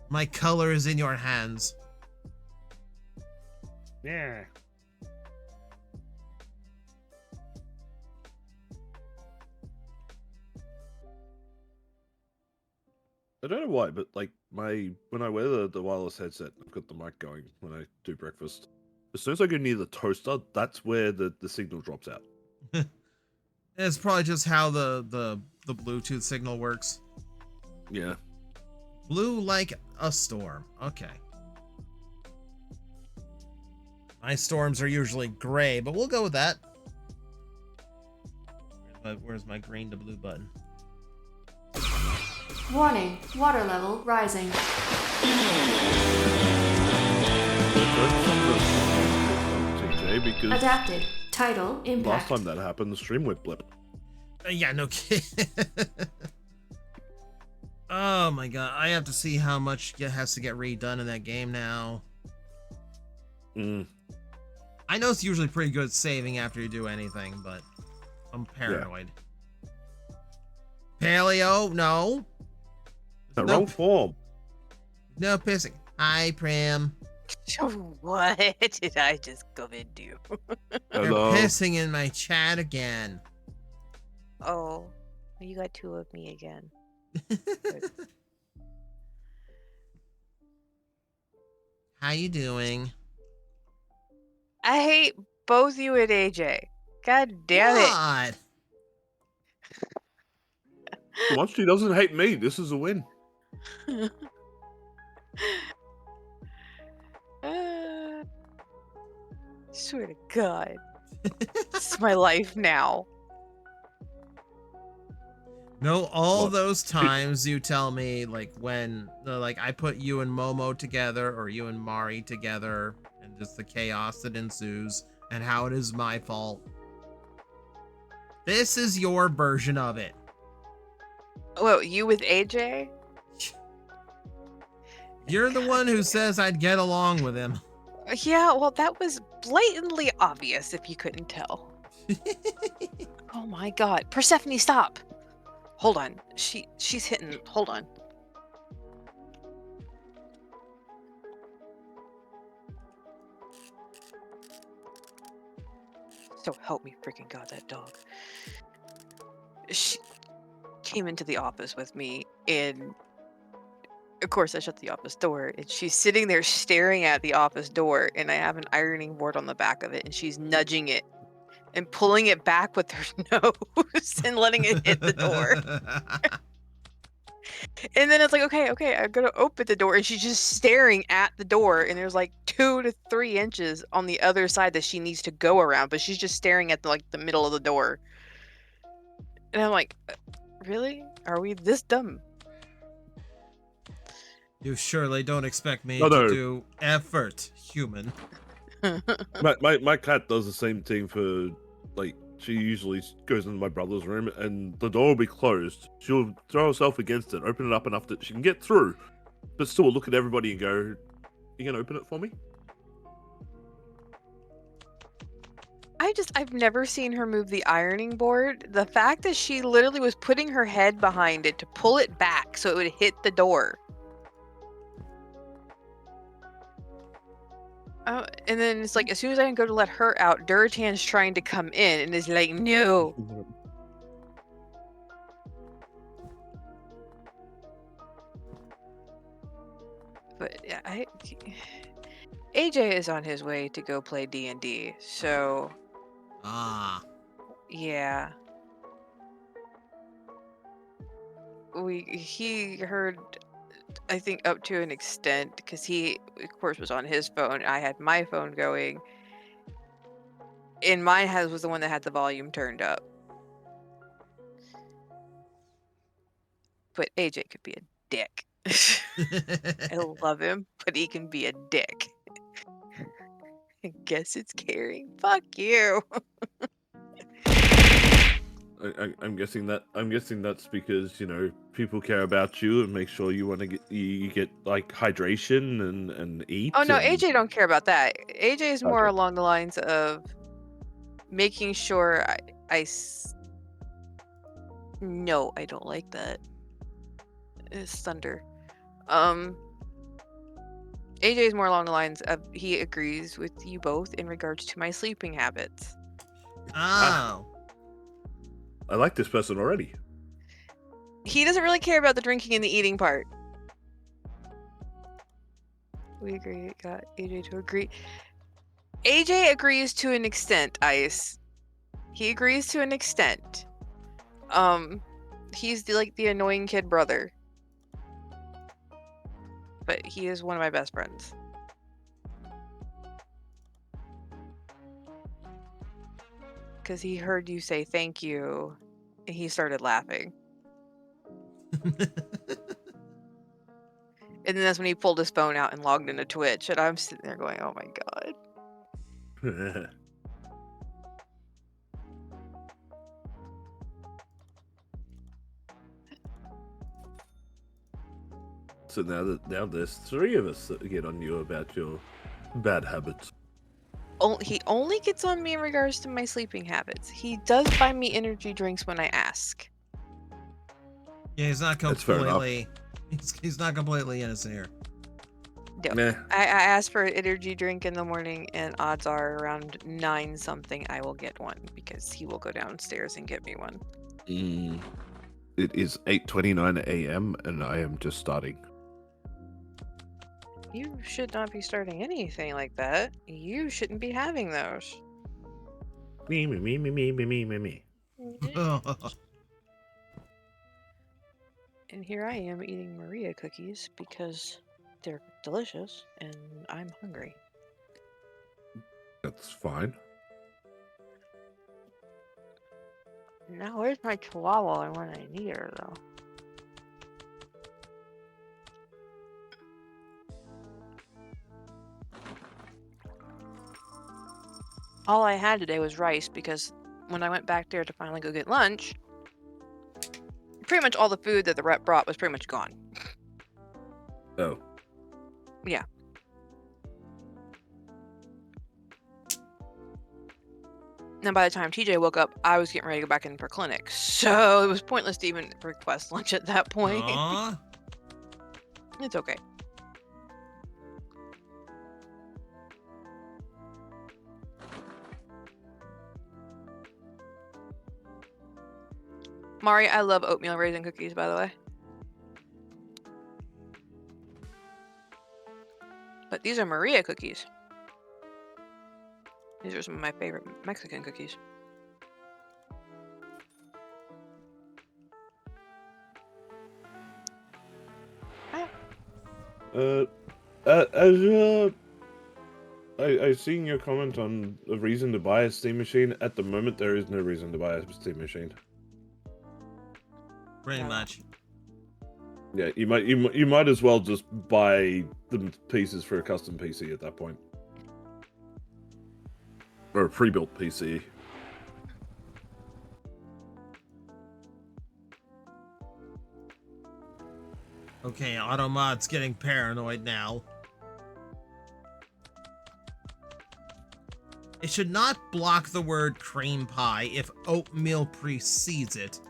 My color is in your hands. Yeah. I don't know why, but like when I wear the wireless headset, I've got the mic going when I do breakfast. As soon as I go near the toaster, that's where the signal drops out. It's probably just how the Bluetooth signal works. Yeah. Blue like a storm. Okay. My storms are usually gray, but we'll go with that. Where's my green to blue button? Warning, water level rising. TJ, because Adapted. Title, last impact. time that happened, the stream went blip. Yeah, no kidding. Oh my god, I have to see how much has to get redone in that game now. I know it's usually pretty good saving after you do anything, but I'm paranoid. Paleo, no. The No wrong form. No pissing. Hi, Prim. What did I just come into? You're Hello. pissing in my chat again. Oh, you got two of me again. How you doing? I hate both you and AJ. God damn it. What? Once she doesn't hate me, this is a win. Swear to God. It's my life now. No, all What? those times you tell me, like, when, like, I put you and Momo together, or you and Mari together, and just the chaos that ensues, and how it is my fault. This is your version of it. Well, you with AJ? You're the one who says I'd get along with him. Yeah, well, that was blatantly obvious if you couldn't tell. Oh my God. Persephone, stop. Hold on. She's hitting. Hold on. So help me freaking God, that dog. She came into the office with me, and of course I shut the office door, and she's sitting there staring at the office door, and I have an ironing board on the back of it, and she's nudging it and pulling it back with her nose and letting it hit the door. And then it's like, okay, I'm gonna open the door, and she's just staring at the door, and there's like 2 to 3 inches on the other side that she needs to go around, but she's just staring at the middle of the door. And I'm like, really? Are we this dumb? You surely don't expect me No, to no. do effort, human. My cat does the same thing for, like, she usually goes into my brother's room and the door will be closed. She'll throw herself against it, open it up enough that she can get through, but still look at everybody and go, "You gonna open it for me?" I've never seen her move the ironing board. The fact that she literally was putting her head behind it to pull it back so it would hit the door. And then it's like, as soon as I go to let her out, Duratan's trying to come in and is like, no. But yeah, AJ is on his way to go play D&D, so yeah. He heard, I think, up to an extent, because he, of course, was on his phone. I had my phone going, and mine was the one that had the volume turned up. But AJ could be a dick. I love him, but he can be a dick. I guess it's caring. Fuck you. I'm guessing that's because, you know, people care about you and make sure you want to you get like hydration and eat. Oh no, and... AJ don't care about that. AJ is more Okay. along the lines of making sure no, I don't like that. It's thunder. AJ is more along the lines of he agrees with you both in regards to my sleeping habits. Oh. I like this person already. He doesn't really care about the drinking and the eating part. We agree. Got AJ to agree. AJ agrees to an extent, Ice. He agrees to an extent. He's the annoying kid brother. But he is one of my best friends. Because he heard you say thank you, and he started laughing. And then that's when he pulled his phone out and logged into Twitch, and I'm sitting there going, oh my god. So now there's 3 of us that get on you about your bad habits. He only gets on me in regards to my sleeping habits. He does buy me energy drinks when I ask. Yeah, he's not That's fair enough. completely. He's not completely innocent here. No. Nah. I ask for an energy drink in the morning, and odds are around 9 something I will get one because he will go downstairs and get me one. It is 8:29 a.m. and I am just starting. You should not be starting anything like that. You shouldn't be having those. Me. And here I am eating Maria cookies because they're delicious and I'm hungry. That's fine. Now where's my chihuahua when I need her though? All I had today was rice because when I went back there to finally go get lunch, pretty much all the food that the rep brought was pretty much gone. Oh. Yeah. And by the time TJ woke up, I was getting ready to go back in for clinic. So it was pointless to even request lunch at that point. Aww. It's okay. Mari, I love oatmeal raisin cookies, by the way. But these are Maria cookies. These are some of my favorite Mexican cookies. I've seen your comment on a reason to buy a steam machine. At the moment, there is no reason to buy a steam machine. Pretty much. Yeah, you might as well just buy the pieces for a custom PC at that point, or a pre-built PC. Okay, Automod's getting paranoid now. It should not block the word cream pie if oatmeal precedes it.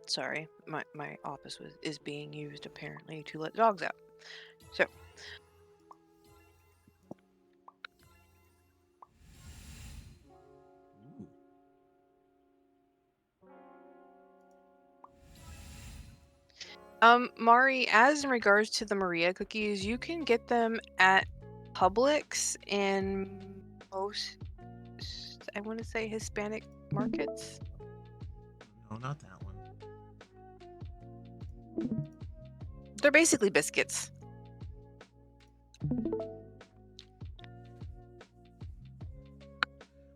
Sorry, my office is being used apparently to let dogs out. So Mari, as in regards to the Maria cookies, you can get them at Publix and most, I want to say, Hispanic markets. No, not that one. They're basically biscuits.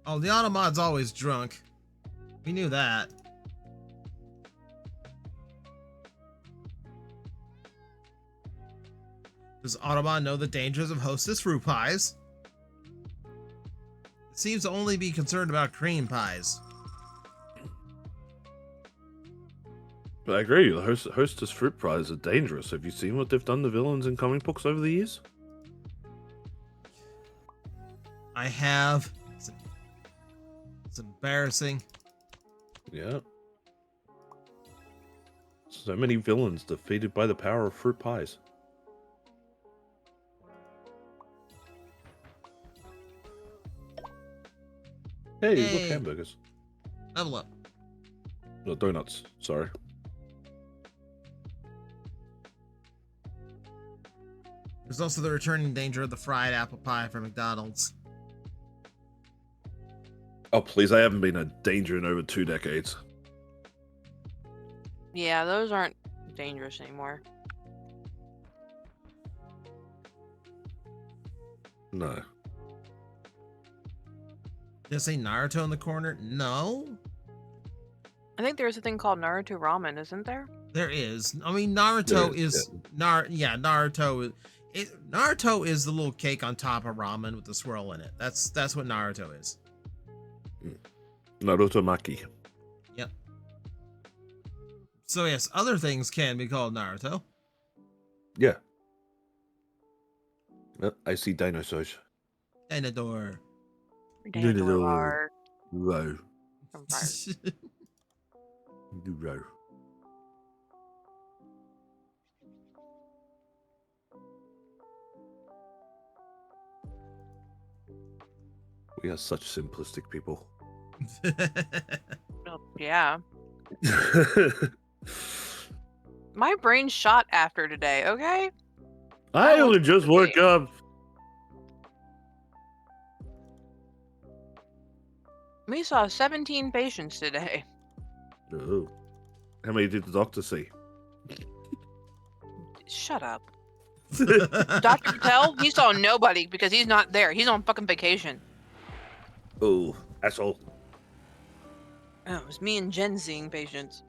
Oh, the Automod's always drunk. We knew that. Does Automod know the dangers of Hostess fruit pies? It seems to only be concerned about cream pies. But I agree. The Hostess fruit pies are dangerous. Have you seen what they've done to villains in comic books over the years? I have. It's embarrassing. Yeah. So many villains defeated by the power of fruit pies. Hey, look, Yay. hamburgers. Level up. No, donuts. Sorry. There's also the returning danger of the fried apple pie from McDonald's. Oh, please. I haven't been a danger in over 2 decades. Yeah, those aren't dangerous anymore. No. Did I say Naruto in the corner? No. I think there's a thing called Naruto ramen, isn't there? There is. I mean, Naruto There is, is Naruto. Naruto is the little cake on top of ramen with the swirl in it. That's what Naruto is. Naruto Maki. Yep. So yes, other things can be called Naruto. Yeah. I see dinosaurs. Denador. Dandor. Row. From Fire. Row. We are such simplistic people. Oh, yeah. My brain's shot after today, okay? I only just woke up. We saw 17 patients today. Oh. How many did the doctor see? Shut up. Dr. Patel, he saw nobody because he's not there. He's on fucking vacation. Oh, asshole. Oh, it was me and Jen seeing patients.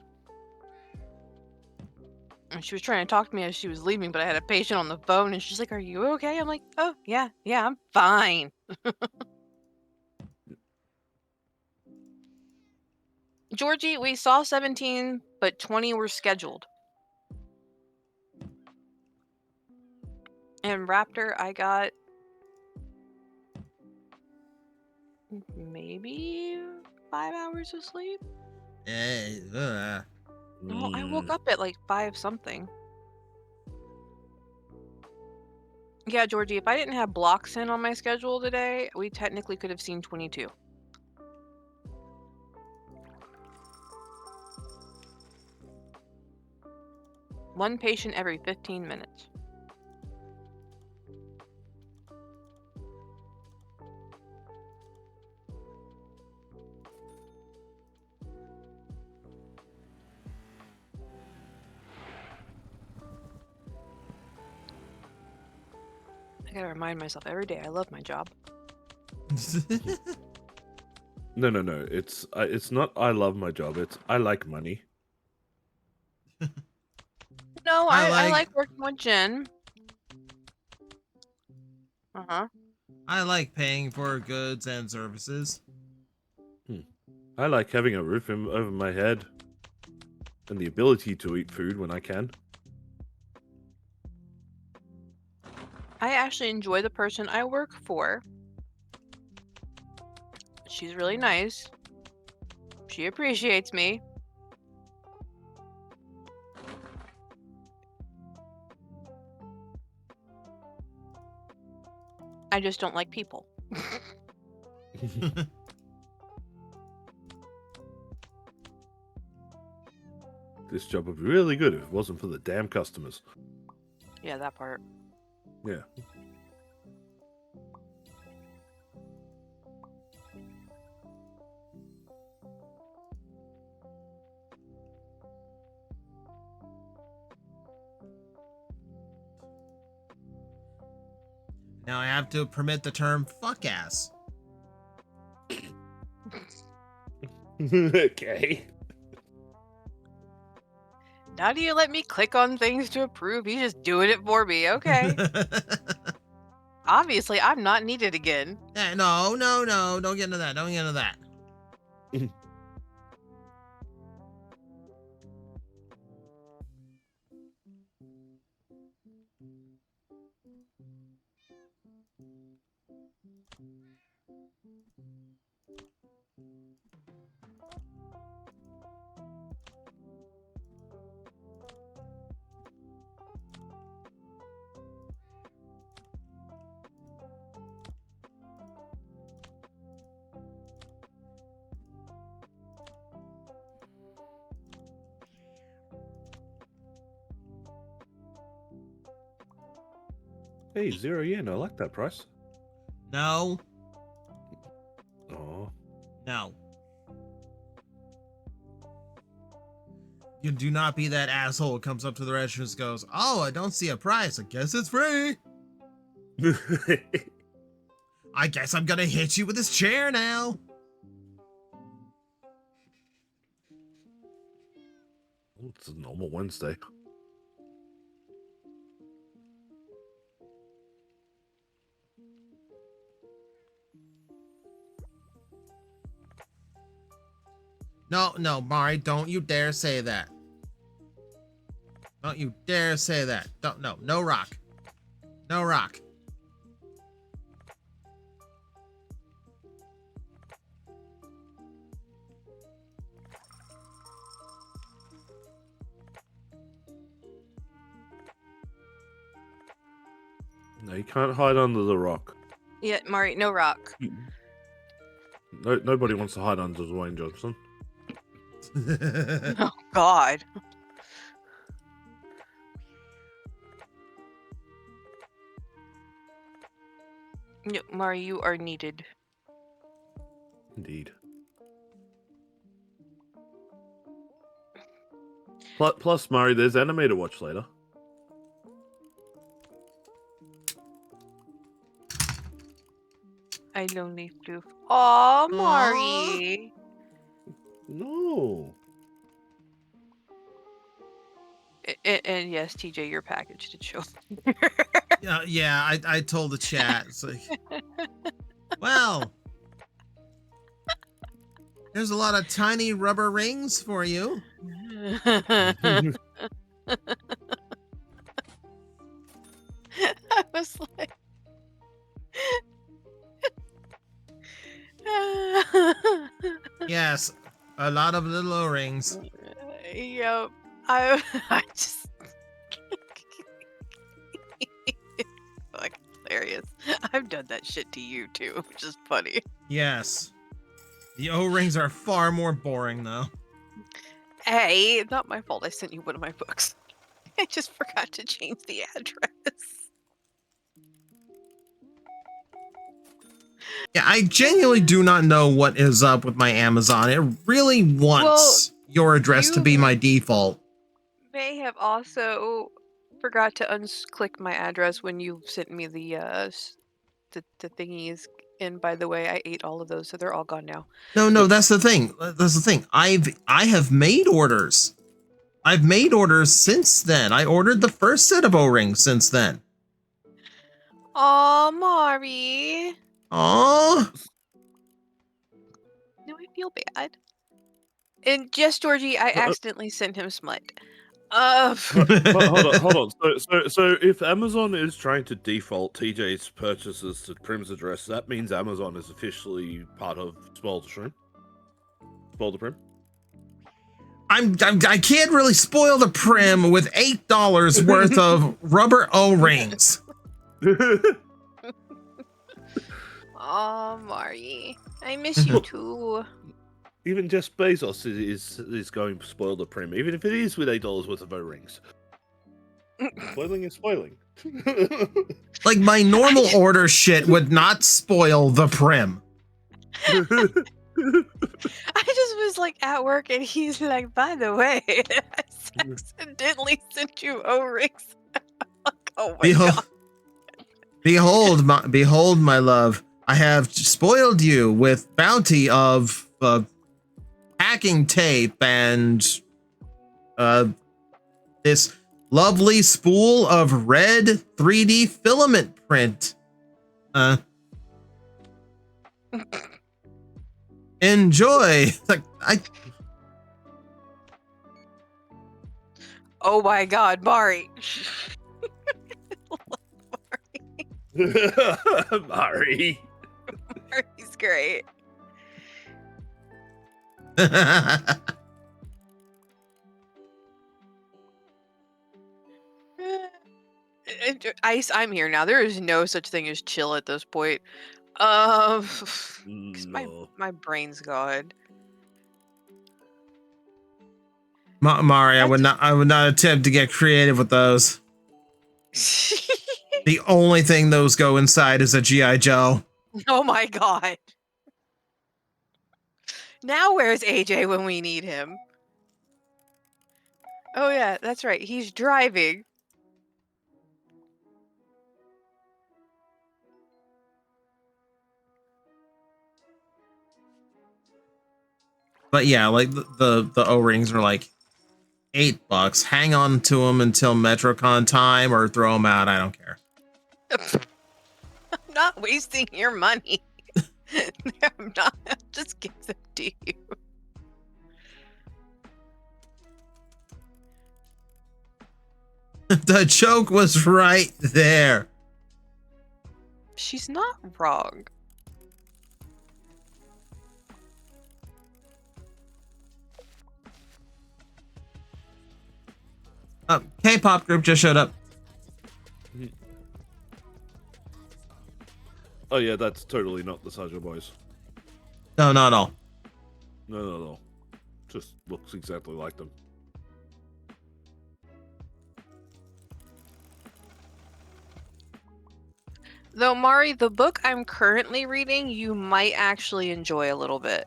And she was trying to talk to me as she was leaving, but I had a patient on the phone and she's like, "Are you okay?" I'm like, "Oh, yeah, I'm fine." Georgie, we saw 17, but 20 were scheduled. And Raptor, I got maybe 5 hours of sleep. No, I woke up at like 5 something. Yeah, Georgie, if I didn't have blocks in on my schedule today, we technically could have seen 22. One patient every 15 minutes. I gotta remind myself every day I love my job. No. It's not. I love my job. It's I like money. No, I I like- like working with Jen. I like paying for goods and services. I like having a roof over my head and the ability to eat food when I can. I actually enjoy the person I work for. She's really nice. She appreciates me. I just don't like people. This job would be really good if it wasn't for the damn customers. Yeah, that part. Yeah. Now I have to permit the term fuck ass. Okay. Now do you let me click on things to approve? He's just doing it for me. Okay. Obviously, I'm not needed again. No. Don't get into that. Don't get into that. Hey, 0 yen. I like that price. No. Oh. No. You do not be that asshole who comes up to the register and goes, "Oh, I don't see a price. I guess it's free. I guess I'm gonna hit you with this chair now." It's a normal Wednesday. No, Mari, don't you dare say that. Don't you dare say that. No rock. No rock. No, you can't hide under the rock. Yeah, Mari, no rock. No, nobody wants to hide under Dwayne Johnson. Oh, God. No, Mari, you are needed. Indeed. Plus, Murray, there's anime to watch later. I lonely floof. Aw, Mari. No. And yes, TJ, your package did show. Yeah, I told the chat. It's like, well, there's a lot of tiny rubber rings for you. I was like, Yes, a lot of little O-rings. yep. I just like hilarious. I've done that shit to you too, which is funny. Yes. The O-rings are far more boring, though. Hey, it's not my fault I sent you one of my books. I just forgot to change the address. Yeah, I genuinely do not know what is up with my Amazon. It really wants your address to be my default. May have also forgot to unclick my address when you sent me the thingies. And by the way, I ate all of those, so they're all gone now. No, that's the thing. That's the thing. I have made orders. I've made orders since then. I ordered the first set of O-rings since then. Aw, Mari. Aww. No, I feel bad. And yes, Georgie, I accidentally sent him smut. But hold on. So if Amazon is trying to default TJ's purchases to Prim's address, that means Amazon is officially part of Spoil the Shroom? Spoil the Prim? I can't really spoil the Prim with $8 worth of rubber O-rings. Aw, Mari. I miss you too. Even Jeff Bezos is going to spoil the Prim, even if it is with $8 worth of O-rings. Spoiling is spoiling. Like my normal order shit would not spoil the Prim. I just was like at work and he's like, by the way, I accidentally sent you O-rings. Like, oh my god. Behold, my love, I have spoiled you with bounty of packing tape and this lovely spool of red 3D filament print. Enjoy. Like Oh my god, Mari. Mari. Mari's great. Ice, I'm here now. There is no such thing as chill at this point. 'Cause No. my brain's gone. Mari, I would not attempt to get creative with those. The only thing those go inside is a G.I. Joe. Oh my god. Now where's AJ when we need him? Oh yeah, that's right. He's driving. But yeah, like the O-rings are like $8. Hang on to them until MetroCon time or throw them out. I don't care. I'm not wasting your money. I'm not. I'll just give them to you. The joke was right there. She's not wrong. K-pop group just showed up. Oh yeah, that's totally not the Sajo Boys. No, not at all. No. Just looks exactly like them. Though, Mari, the book I'm currently reading, you might actually enjoy a little bit.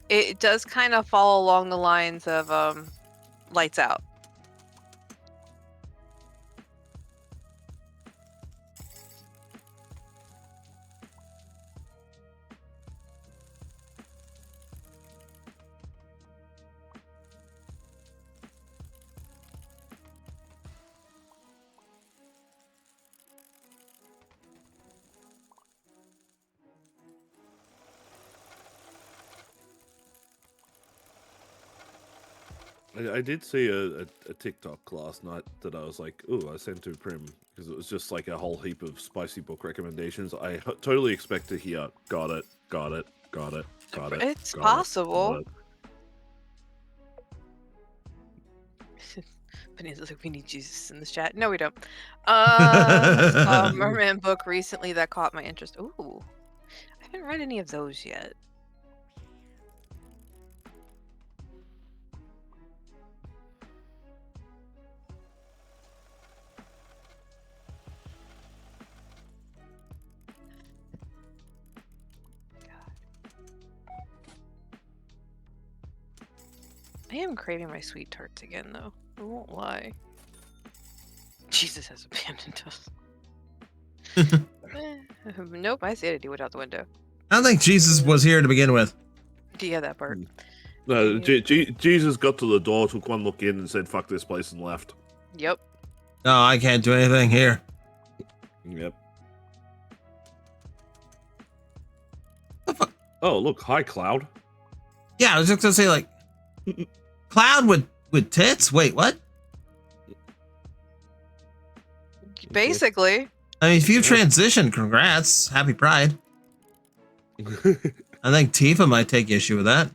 It does kind of follow along the lines of Lights Out. I did see a TikTok last night that I was like, ooh, I sent to Prim because it was just like a whole heap of spicy book recommendations. I totally expect to hear, got it. It's possible. Bonanza's like, we need Jesus in this chat. No, we don't. A merman book recently that caught my interest. Ooh, I haven't read any of those yet. I am craving my sweet tarts again, though. I won't lie. Jesus has abandoned us. Nope, I sanity went out the window. I don't think Jesus was here to begin with. Yeah, that part. No, Yeah. Jesus got to the door, took one look in, and said, "Fuck this place," and left. Yep. No, I can't do anything here. Yep. Oh, look, hi, Cloud. Yeah, I was just gonna say like, Cloud with tits. Wait, what? Basically. I mean, if you transitioned, congrats, happy Pride. I think Tifa might take issue with that.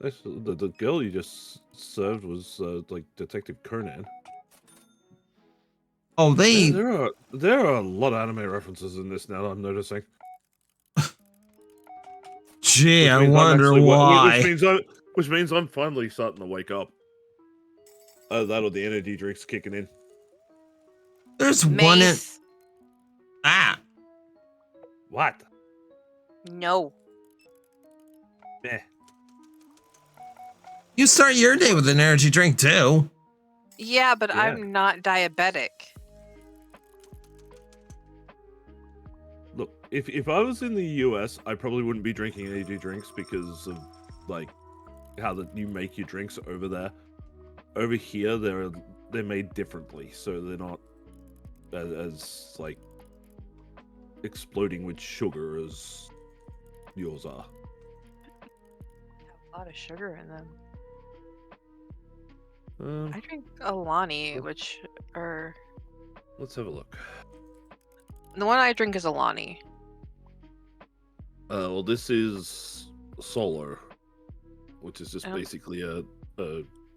The girl you just served was like Detective Conan. Oh, they. There are a lot of anime references in this now that I'm noticing. Gee, Which I means I'm wonder actually why. which means I'm finally starting to wake up. That or the energy drinks kicking in. There's one in. Mace. Ah, What? No. Meh. you start your day with an energy drink too. Yeah, but Yeah. I'm not diabetic. Look, if I was in the US, I probably wouldn't be drinking energy drinks because of like how you make your drinks over there. Over here, they're made differently, so they're not as like exploding with sugar as yours are. A lot of sugar in them. Um, I drink Alani, which are let's have a look. the one I drink is Alani. Well, this is Solo, which is just Oh. basically a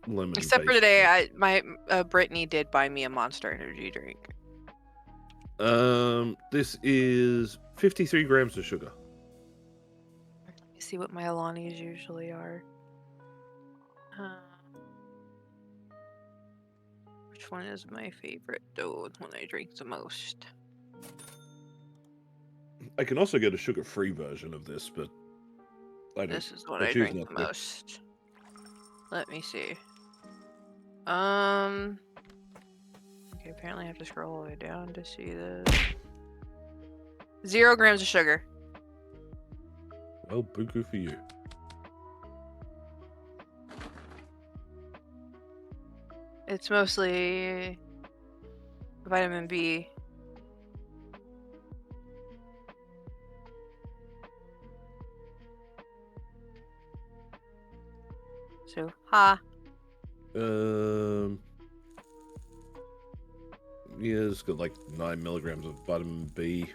lemon. Except for today, Brittany did buy me a Monster Energy drink. This is 53 grams of sugar. Let me see what my Alanis usually are. Which one is my favorite though? The one I drink the most. I can also get a sugar-free version of this, but This is what I I choose drink not the to. most. Let me see. Okay, apparently I have to scroll all the way down to see this. 0 grams of sugar. Well, buku for you. It's mostly vitamin B. So, Yeah, it's got like 9 milligrams of vitamin B,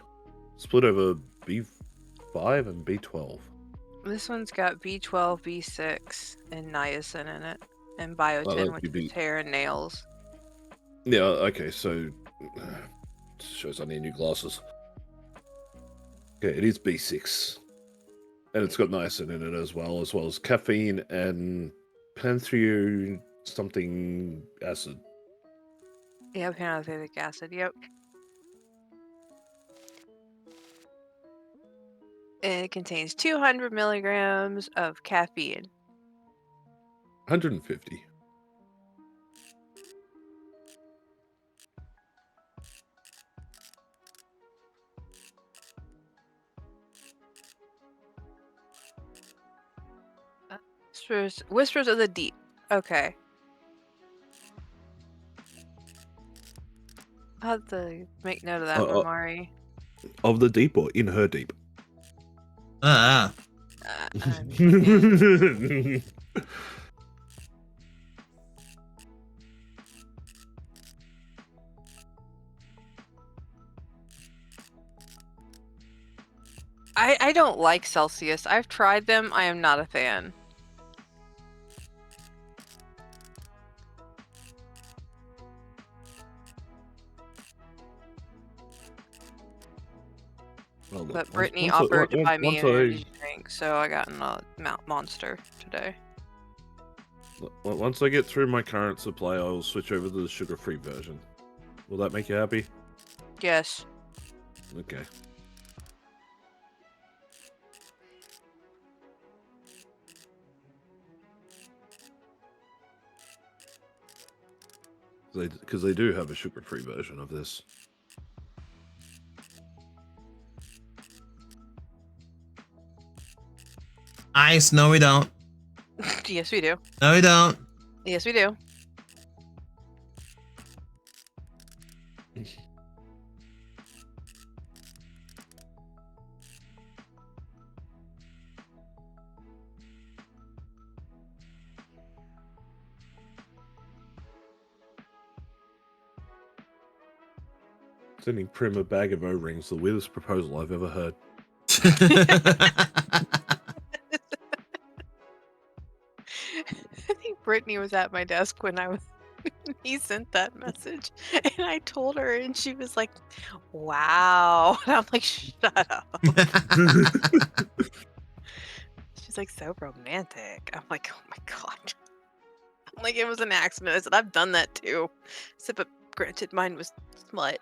split over B5 and B12. This one's got B12, B6, and niacin in it, and biotin, that which could be- is hair and nails. Yeah, okay, so shows I need new glasses. Okay, it is B6, and it's got niacin in it as well as caffeine and pantheo something acid. Yeah, pantothenic acid. Yep. And it contains 200 milligrams of caffeine. 150. Whispers of the Deep. Okay. I'll have to make note of that one, Mari. Of the deep or in her deep? Ah, I don't like Celsius. I've tried them. I am not a fan. Well, look, But Brittany once I- offered to buy me once an I- energy drink, so I got a Monster today. Once I get through my current supply, I will switch over to the sugar-free version. Will that make you happy? Yes. Okay. because they do have a sugar-free version of this. Ice? No, we don't. Yes, we do. No, we don't. Yes, we do. Sending Prim a bag of O-rings, the weirdest proposal I've ever heard. I think Brittany was at my desk when he sent that message, and I told her, and she was like, "Wow," and I'm like, "Shut up." She's like, "So romantic." I'm like, "Oh my god." I'm like, "It was an accident." I said, "I've done that too." I said, "But granted, mine was smut."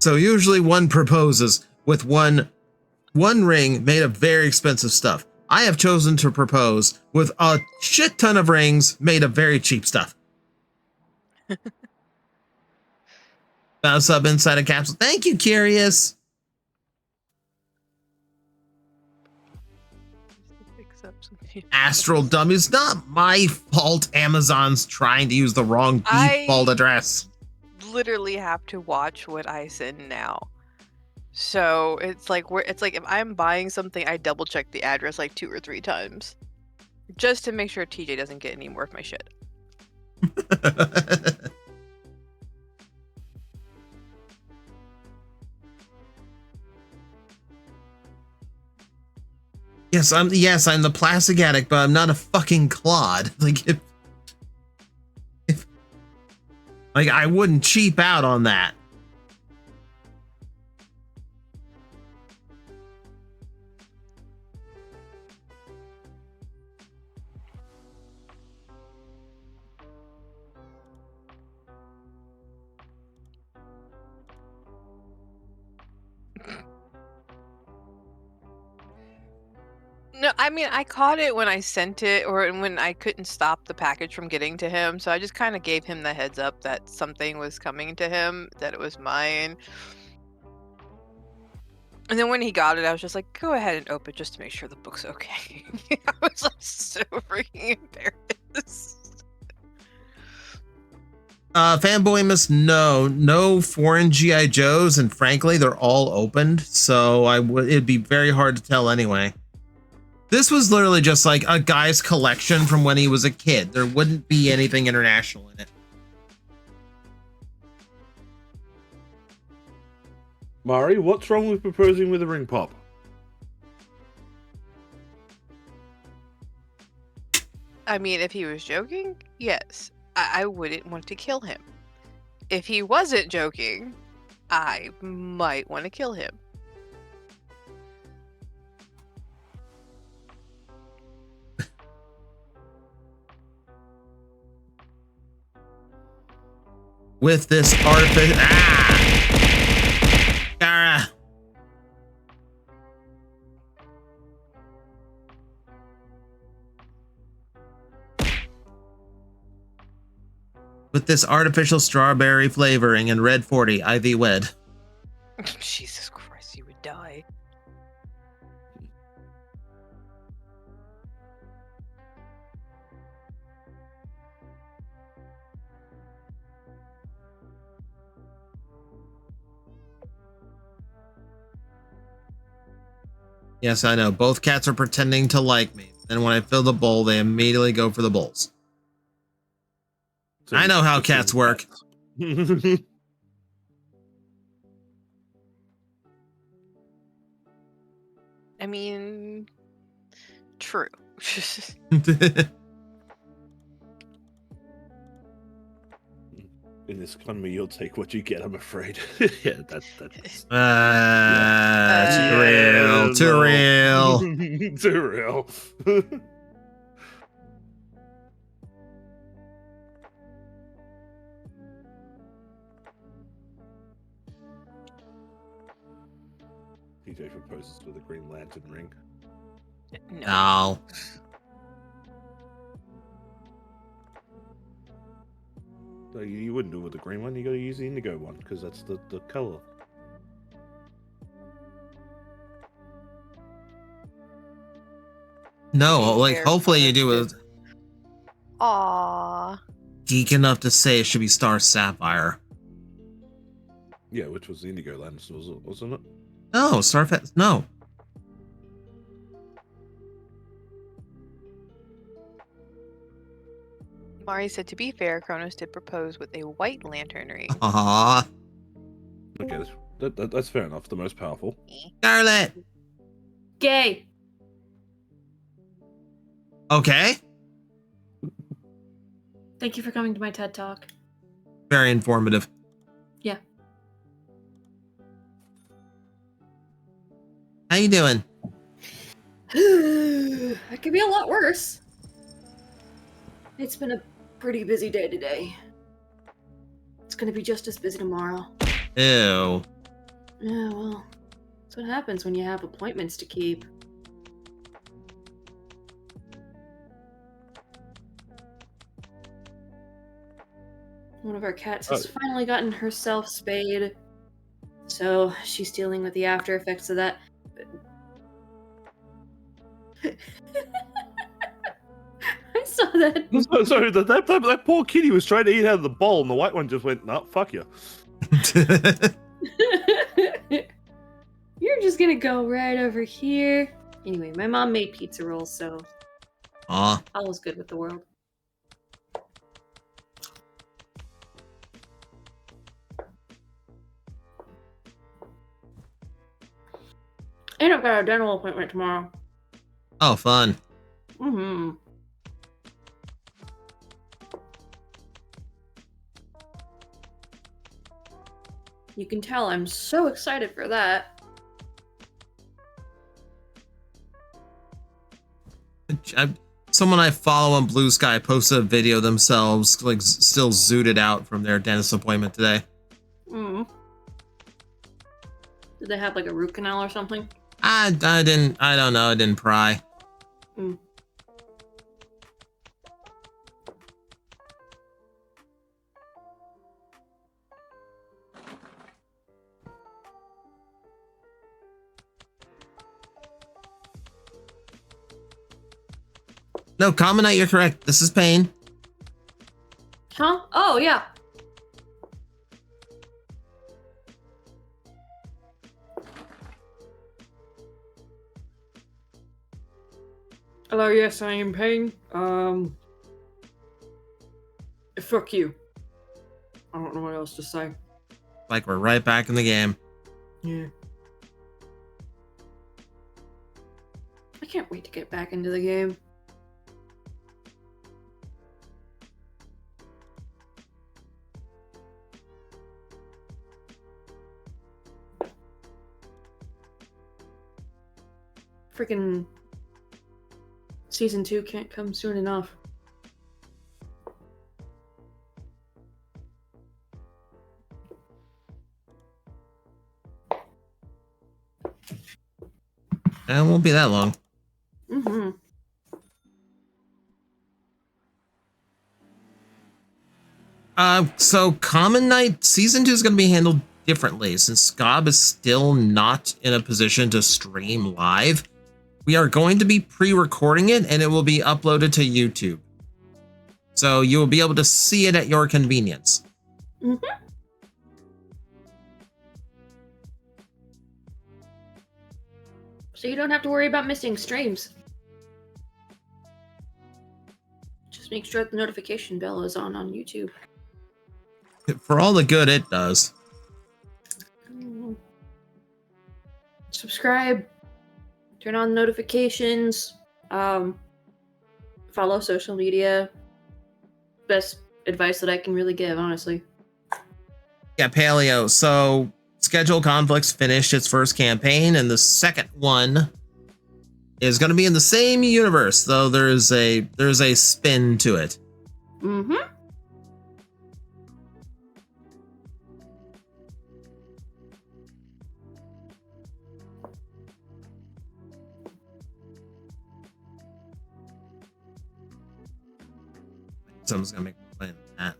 So usually one proposes with one ring made of very expensive stuff. I have chosen to propose with a shit ton of rings made of very cheap stuff. Bounce up inside a capsule. Thank you, Curious. Astral dummies. Not my fault. Amazon's trying to use the wrong default address. Literally have to watch what I send now. So it's like if I'm buying something, I double check the address like 2 or 3 times, just to make sure TJ doesn't get any more of my shit. Yes, I'm the plastic addict, but I'm not a fucking clod. Like if I wouldn't cheap out on that. No, I mean, I caught it when I sent it, or when I couldn't stop the package from getting to him. So I just kind of gave him the heads up that something was coming to him, that it was mine. And then when he got it, I was just like, "Go ahead and open just to make sure the book's okay." I was like so freaking embarrassed. Fanboy must know no foreign GI Joes, and frankly, they're all opened, so it'd be very hard to tell anyway. This was literally just like a guy's collection from when he was a kid. There wouldn't be anything international in it. Mari, what's wrong with proposing with a ring pop? I mean, if he was joking, yes, I wouldn't want to kill him. If he wasn't joking, I might want to kill him. With this artificial... Gara! With this artificial strawberry flavoring and red 40 IV wed. Jesus Christ, you would die. Yes, I know. Both cats are pretending to like me. And when I fill the bowl, they immediately go for the bowls. So I know how cats work. I mean, true. In this economy, you'll take what you get, I'm afraid. Yeah, that's too real. Too real. TJ proposes with a Green Lantern ring. No. No. No, you wouldn't do it with the green one. You got to use the indigo one because that's the color. No, like Fair hopefully you do Cronus it Aww. geek enough to say it should be Star Sapphire. Yeah, which was the indigo lens, wasn't it? No, Starfest. No. Mari said, to be fair, Kronos did propose with a white lantern ring. Aww. Okay, that's fair enough. The most powerful. Scarlet. Gay. Okay. Thank you for coming to my TED Talk. Very informative. Yeah. How you doing? It could be a lot worse. It's been a pretty busy day today. It's gonna be just as busy tomorrow. Ew. Yeah, well, that's what happens when you have appointments to keep. One of our cats has finally gotten herself spayed, so she's dealing with the after effects of that. I saw that. Sorry, that poor kitty was trying to eat out of the bowl, and the white one just went, "No, fuck you." You're just gonna go right over here. Anyway, my mom made pizza rolls, so Aw. all was good with the world. And I've got a dental appointment tomorrow. Oh, fun. Mm-hmm. You can tell I'm so excited for that. Someone I follow on Blue Sky posted a video themselves, like still zooted out from their dentist appointment today. Mm. Did they have like a root canal or something? I don't know. I didn't pry. Mm. No, Common Knight, you're correct. This is Pain. Huh? Oh, yeah. Hello, yes, I am Pain. Fuck you. I don't know what else to say. Like we're right back in the game. Yeah. I can't wait to get back into the game. Freaking Season 2 can't come soon enough. It won't be that long. Mm-hmm. So Common Knight Season 2 is going to be handled differently since Scob is still not in a position to stream live. We are going to be pre-recording it and it will be uploaded to YouTube. So you will be able to see it at your convenience. Mm-hmm. So you don't have to worry about missing streams. Just make sure the notification bell is on YouTube. For all the good it does. Subscribe. Turn on notifications. Follow social media. Best advice that I can really give, honestly. Yeah, Paleo. So Schedule Conflicts finished its first campaign, and the second one is going to be in the same universe, though there's a spin to it. Mm-hmm. Someone's gonna make me play that.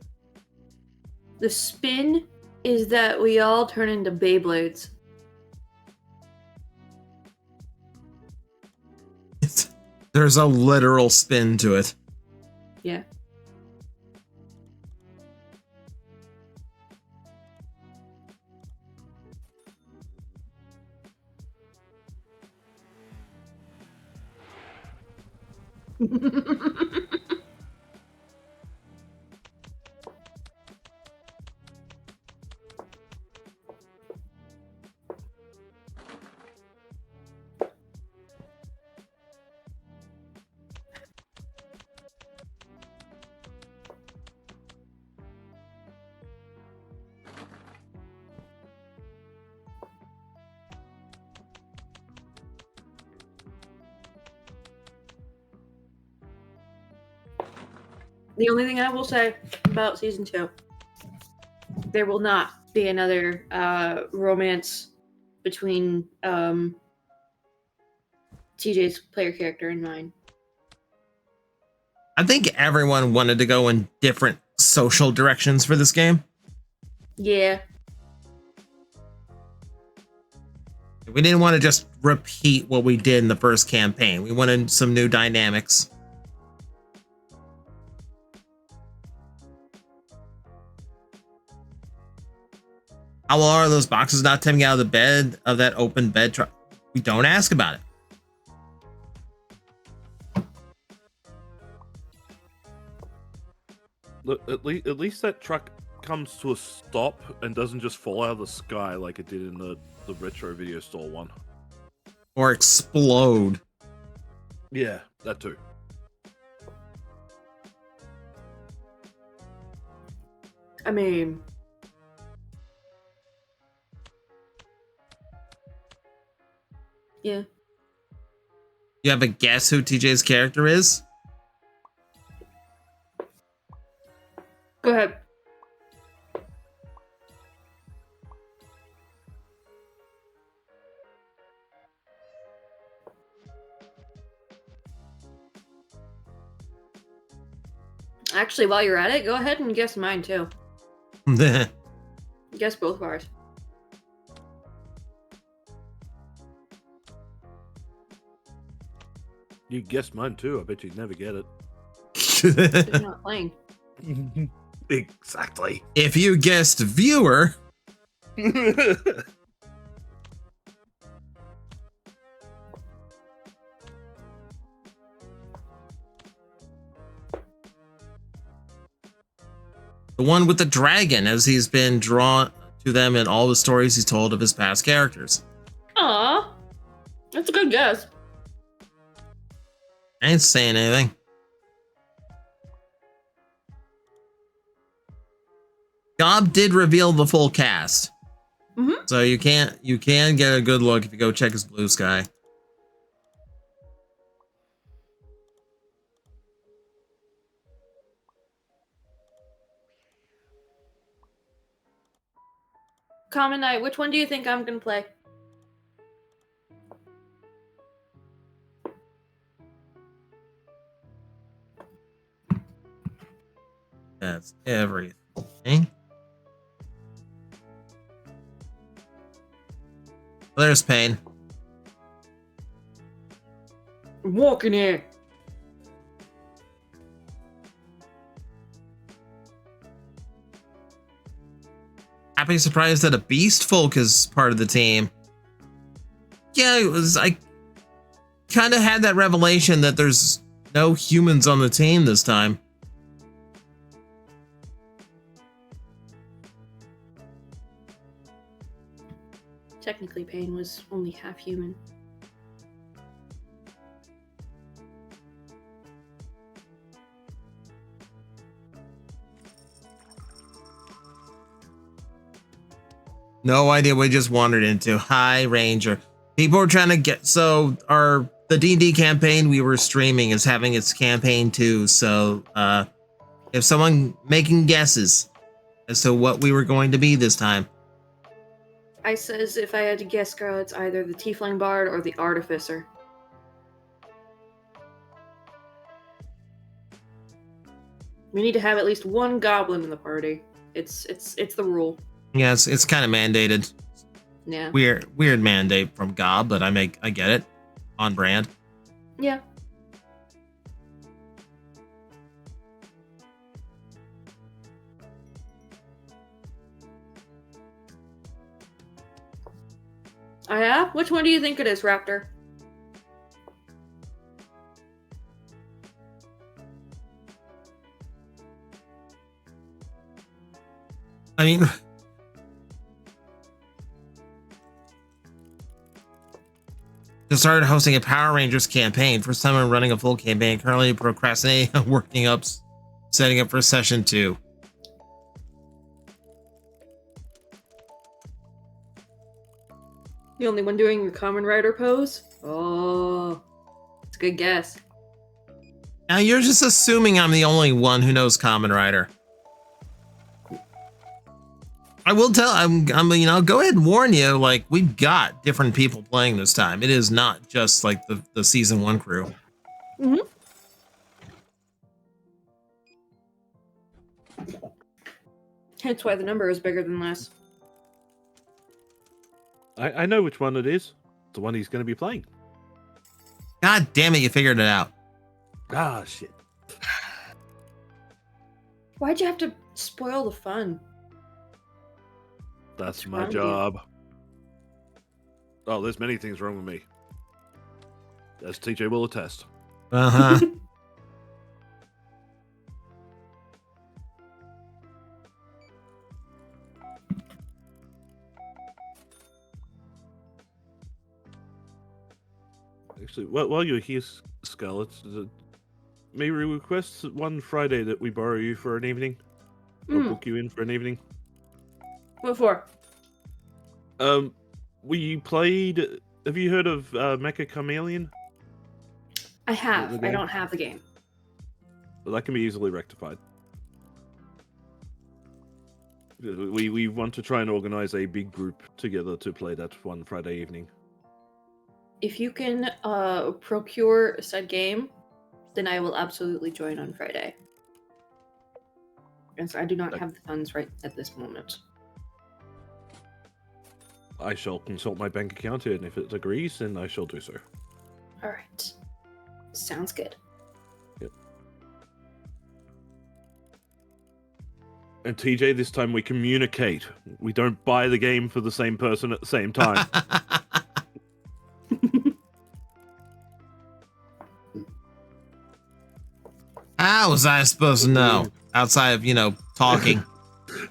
The spin is that we all turn into Beyblades. There's a literal spin to it. Yeah. The only thing I will say about season 2, there will not be another romance between TJ's player character and mine. I think everyone wanted to go in different social directions for this game. Yeah. We didn't want to just repeat what we did in the first campaign. We wanted some new dynamics. How are those boxes not coming out of the bed of that open bed? We don't ask about it. Look, at least that truck comes to a stop and doesn't just fall out of the sky like it did in the retro video store one. Or explode. Yeah, that too. I mean, yeah. You have a guess who TJ's character is? Go ahead. Actually, while you're at it, go ahead and guess mine too. Guess both of ours. You guessed mine too. I bet you'd never get it. You're not playing. Exactly. If you guessed viewer, the one with the dragon, as he's been drawn to them in all the stories he's told of his past characters. Aw, that's a good guess. I ain't saying anything. Gob did reveal the full cast. Mm-hmm. So you can get a good look if you go check his Blue Sky. Common Knight, which one do you think I'm gonna play? That's everything. There's Pain. I'm walking here. Happy surprised that a Beast Folk is part of the team. Yeah, it was. I kind of had that revelation that there's no humans on the team this time. Technically, Pain was only half human. No idea what we just wandered into. Hi, Ranger. People were trying to get... So, the D&D campaign we were streaming is having its campaign too. So, if someone making guesses as to what we were going to be this time. I says if I had to guess, girl, it's either the Tiefling Bard or the Artificer. We need to have at least one goblin in the party. It's the rule. Yeah, it's kind of mandated. Yeah. Weird mandate from Gob, but I get it. On brand. Yeah. Oh, yeah? Which one do you think it is, Raptor? I mean, just started hosting a Power Rangers campaign. First time I'm running a full campaign. Currently procrastinating, working up, setting up for session 2. The only one doing your Kamen Rider pose? Oh, it's a good guess. Now you're just assuming I'm the only one who knows Kamen Rider. I will tell. I'm go ahead and warn you. Like, we've got different people playing this time. It is not just like the season 1 crew. Mm-hmm. Hence why the number is bigger than last. I know which one it is. The one he's going to be playing. God damn it! You figured it out. Ah, shit. Why'd you have to spoil the fun? That's What's my wrong with you? job. Oh, there's many things wrong with me. As TJ will attest. Uh huh. Actually, while you're here, Scarlett, may we request one Friday that we borrow you for an evening? Or book you in for an evening? What for? We played... Have you heard of Mecha Chameleon? I have. The I game? don't have the game. Well, that can be easily rectified. We want to try and organize a big group together to play that one Friday evening. If you can procure said game, then I will absolutely join on Friday. Yes, I do not have the funds right at this moment. I shall consult my bank account, and if it agrees, then I shall do so. All right. Sounds good. Yep. And TJ, this time we communicate. We don't buy the game for the same person at the same time. How was I supposed to know? Outside of, talking.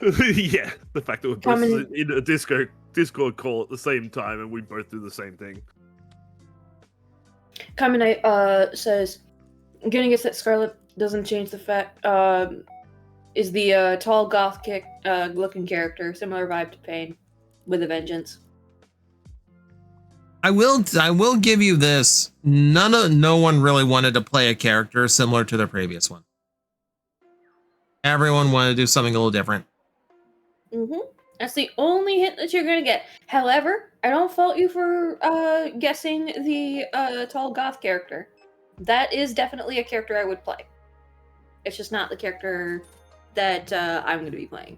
Yeah, the fact that we're both in a Discord call at the same time and we both do the same thing. Kamen says, getting guess that Scarlet doesn't change the fact, is the tall goth looking character, similar vibe to Pain, with a vengeance. I will give you this. No one really wanted to play a character similar to their previous one. Everyone wanted to do something a little different. Mm-hmm. That's the only hint that you're gonna get. However, I don't fault you for guessing the tall goth character. That is definitely a character I would play. It's just not the character that I'm going to be playing.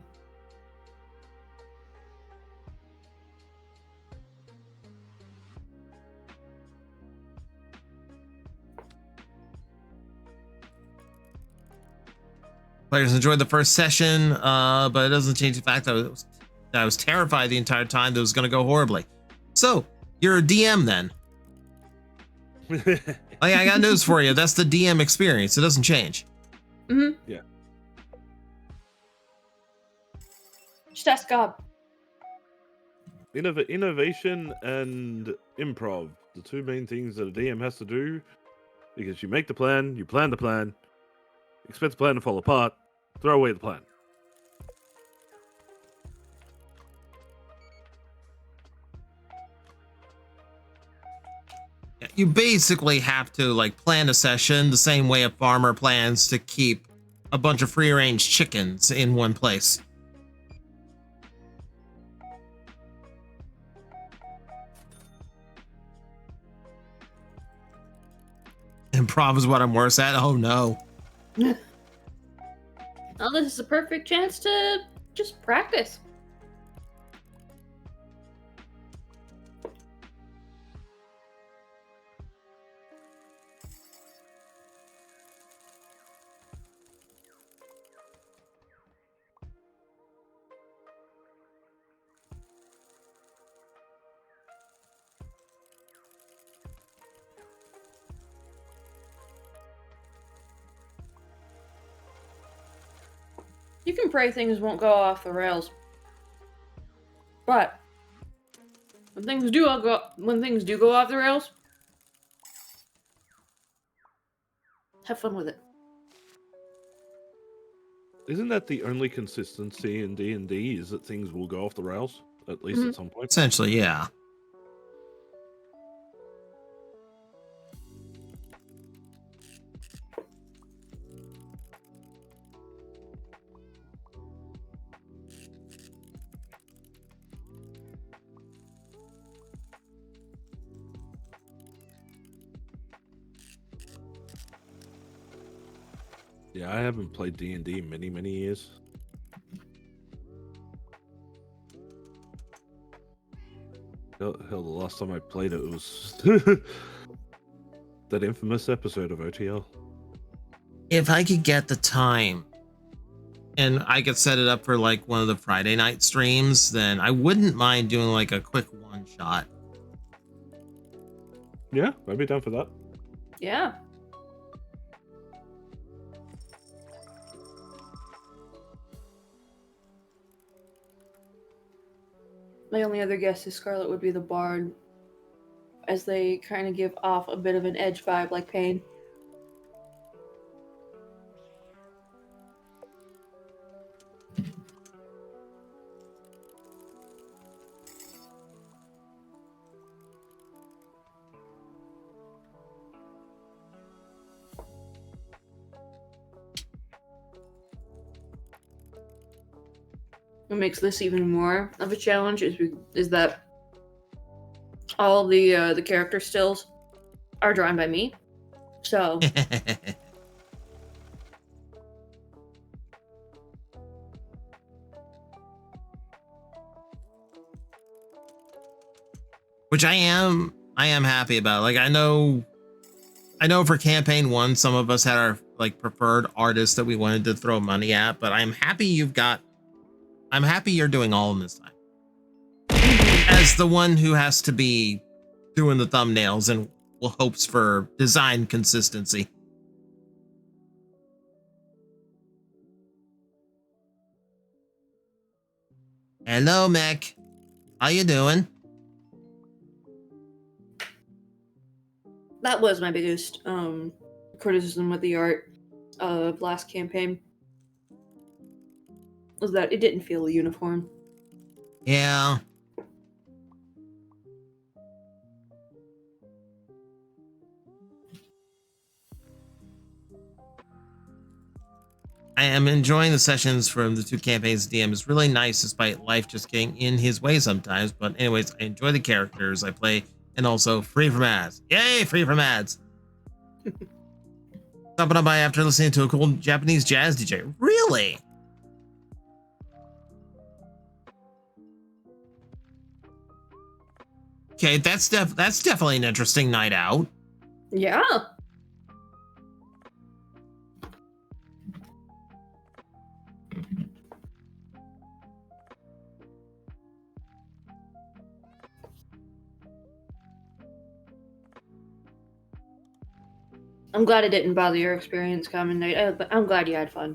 Players enjoyed the first session, but it doesn't change the fact that I was terrified the entire time that it was going to go horribly. So, you're a DM then. I got news for you. That's the DM experience. It doesn't change. Mm-hmm. Yeah. Just ask God. Innovation and improv, the two main things that a DM has to do, because you make the plan, you plan the plan, expect the plan to fall apart, throw away the plan. You basically have to plan a session the same way a farmer plans to keep a bunch of free-range chickens in one place. Improv is what I'm worse at. Oh no. Well, this is a perfect chance to Just practice. You can pray things won't go off the rails. But when things do go off the rails, have fun with it. Isn't that the only consistency in D&D is that things will go off the rails, at least at some point? Essentially, yeah. Yeah, I haven't played D&D in many, many years. Hell, the last time I played it was that infamous episode of OTL. If I could get the time and I could set it up for like one of the Friday night streams, then I wouldn't mind doing like a quick one shot. Yeah, I'd be down for that. Yeah. My only other guess is Scarlet would be the bard, as they kind of give off a bit of an edge vibe like Pain. What makes this even more of a challenge is that all the character stills are drawn by me. So Which I am happy about. Like I know for campaign 1 some of us had our like preferred artists that we wanted to throw money at, but I'm happy you're doing all of them this time. As the one who has to be doing the thumbnails and hopes for design consistency. Hello, Mech. How you doing? that was my biggest criticism with the art of last campaign, was that it didn't feel uniform. Yeah. I am enjoying the sessions from the 2 campaigns. DM is really nice despite life just getting in his way sometimes. But anyways, I enjoy the characters I play and also free from ads. Yay, free from ads. Stopping on by after listening to a cool Japanese jazz DJ. Really? Okay, that's definitely an interesting night out. Yeah. I'm glad it didn't bother your experience, Common Knight. I'm glad you had fun.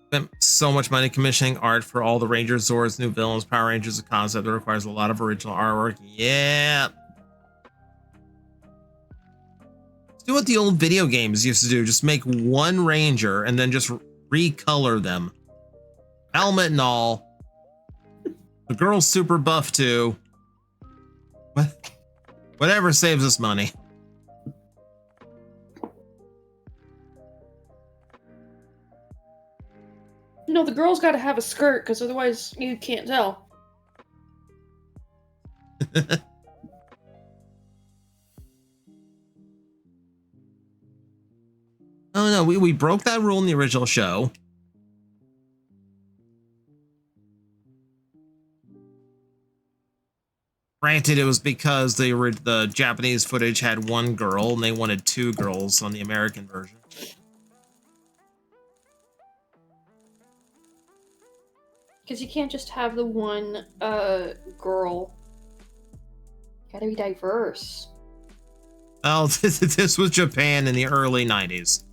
Spent so much money commissioning art for all the Rangers, Zords, new villains, Power Rangers, a concept that requires a lot of original artwork. Yeah. Let's do what the old video games used to do. Just make one Ranger and then just recolor them. Helmet and all. The girl's super buff too. Whatever saves us money. No, the girl's got to have a skirt, because otherwise you can't tell. Oh no, we broke that rule in the original show. Granted, it was because the Japanese footage had one girl and they wanted two girls on the American version. Because you can't just have the one girl. Gotta be diverse. Oh, this was Japan in the early 90s.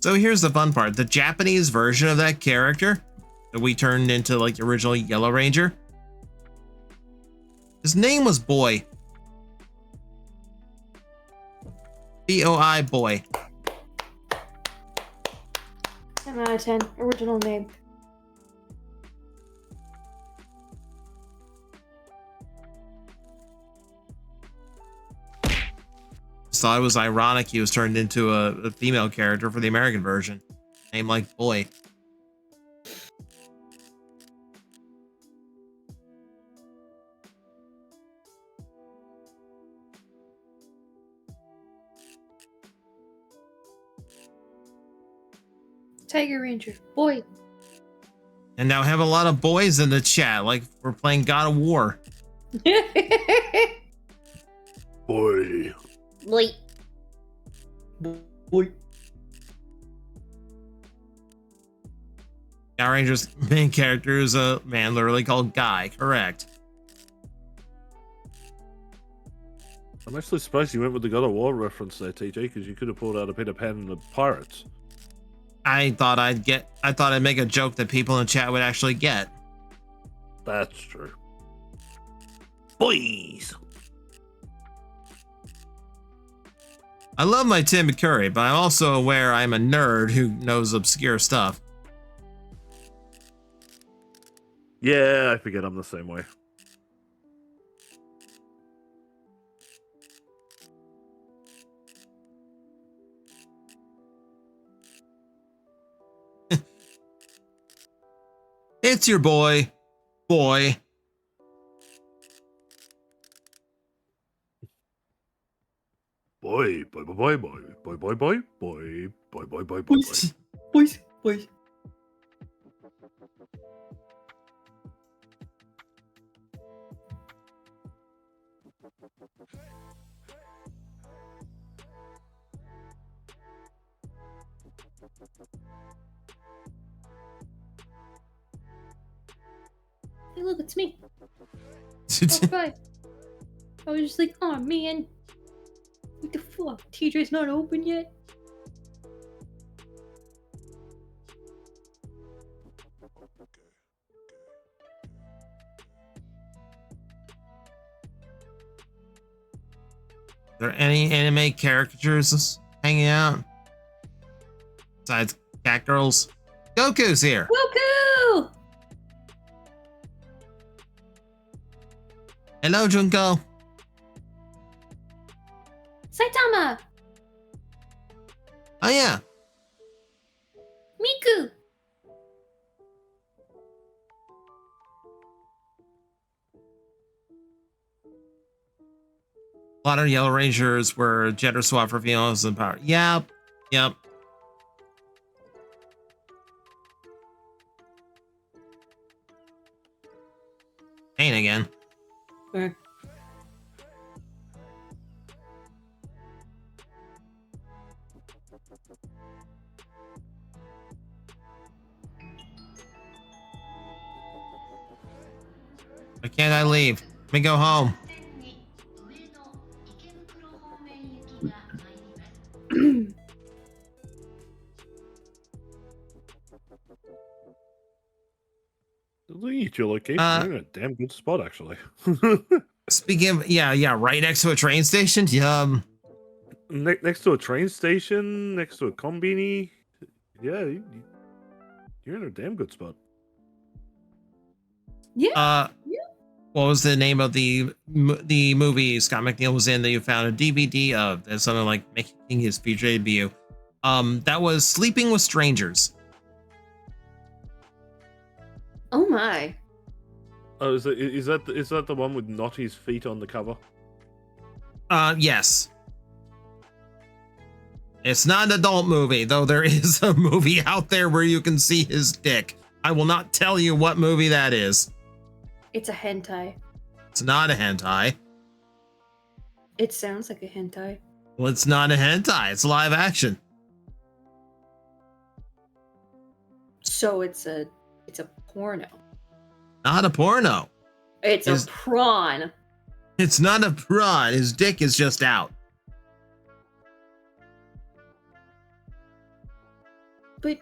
So here's the fun part. The Japanese version of that character that we turned into like the original Yellow Ranger, his name was Boy. B-O-I, Boy. 10 out of 10. Original name. Just thought it was ironic he was turned into a female character for the American version. Name like Boy. Tiger Ranger. Boy. And now have a lot of boys in the chat, like we're playing God of War. Boy. Boy. Boy. Power Rangers main character is a man literally called Guy, correct. I'm actually surprised you went with the God of War reference there, TJ, because you could have pulled out a Peter Pan and the Pirates. I thought I'd make a joke that people in chat would actually get. That's true. Boys. I love my Tim Curry, but I'm also aware I'm a nerd who knows obscure stuff. Yeah, I forget I'm the same way. It's your boy. Boy. Boy, boy, boy, boy, boy, boy, boy, boy, boy, boy, boy, boy, boy. Boys. Boys. Hey, look, it's me. Oh, bye. I was just like, oh man. What the fuck? TJ's not open yet? Are there any anime caricatures hanging out? Besides cat girls? Goku's here. Goku! Hello, Junko. Saitama! Oh yeah. Miku! A lot of Yellow Rangers were gender swap for females and power. Yep. Yep. Pain again. Why can't I leave? Let me go home. Looking at your location, you're in a damn good spot, actually. Speaking of, yeah, right next to a train station. Next to a train station, next to a combini. Yeah, you're in a damn good spot. Yeah. What was the name of the movie Scott McNeil was in that you found a DVD of? That's something like making his feature debut. That was Sleeping with Strangers. Oh my. Oh, is that the one with Naughty's feet on the cover? Yes. It's not an adult movie, though there is a movie out there where you can see his dick. I will not tell you what movie that is. It's a hentai. It's not a hentai. It sounds like a hentai. Well, it's not a hentai. It's live action. So it's a porno. Not a porno. It's a prawn. It's not a prawn. His dick is just out. But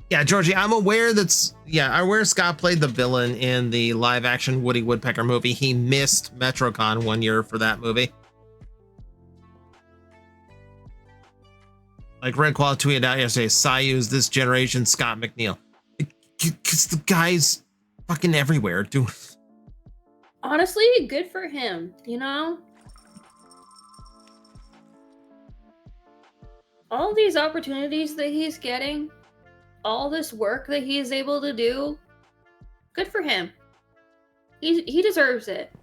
Yeah, Georgie, I'm aware I'm aware Scott played the villain in the live action Woody Woodpecker movie. He missed MetroCon 1 year for that movie. Like Red Claw tweeted out yesterday, Sayu's this generation Scott McNeil. Because the guy's fucking everywhere, dude. honestly, good for him, you know? All these opportunities that he's getting, all this work that he's able to do, good for him. He deserves it.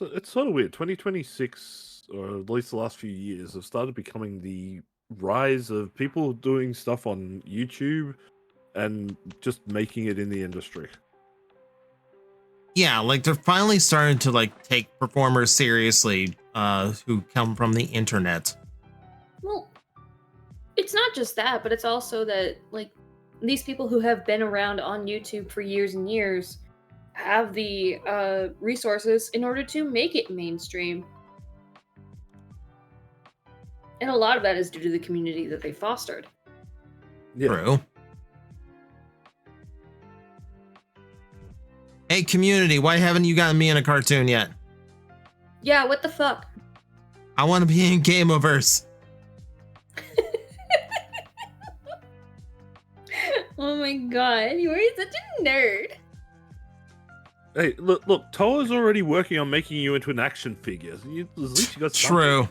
It's sort of weird. 2026, or at least the last few years, have started becoming the rise of people doing stuff on YouTube and just making it in the industry. Yeah, like they're finally starting to like take performers seriously who come from the internet. Well, it's not just that, but it's also that, like, these people who have been around on YouTube for years and years have the resources in order to make it mainstream. And a lot of that is due to the community that they fostered. Yeah. True. Hey, community, why haven't you gotten me in a cartoon yet? Yeah, what the fuck? I want to be in Gameoverse. Oh my god, you are such a nerd. Hey, look, Toa's already working on making you into an action figure. At least you got True.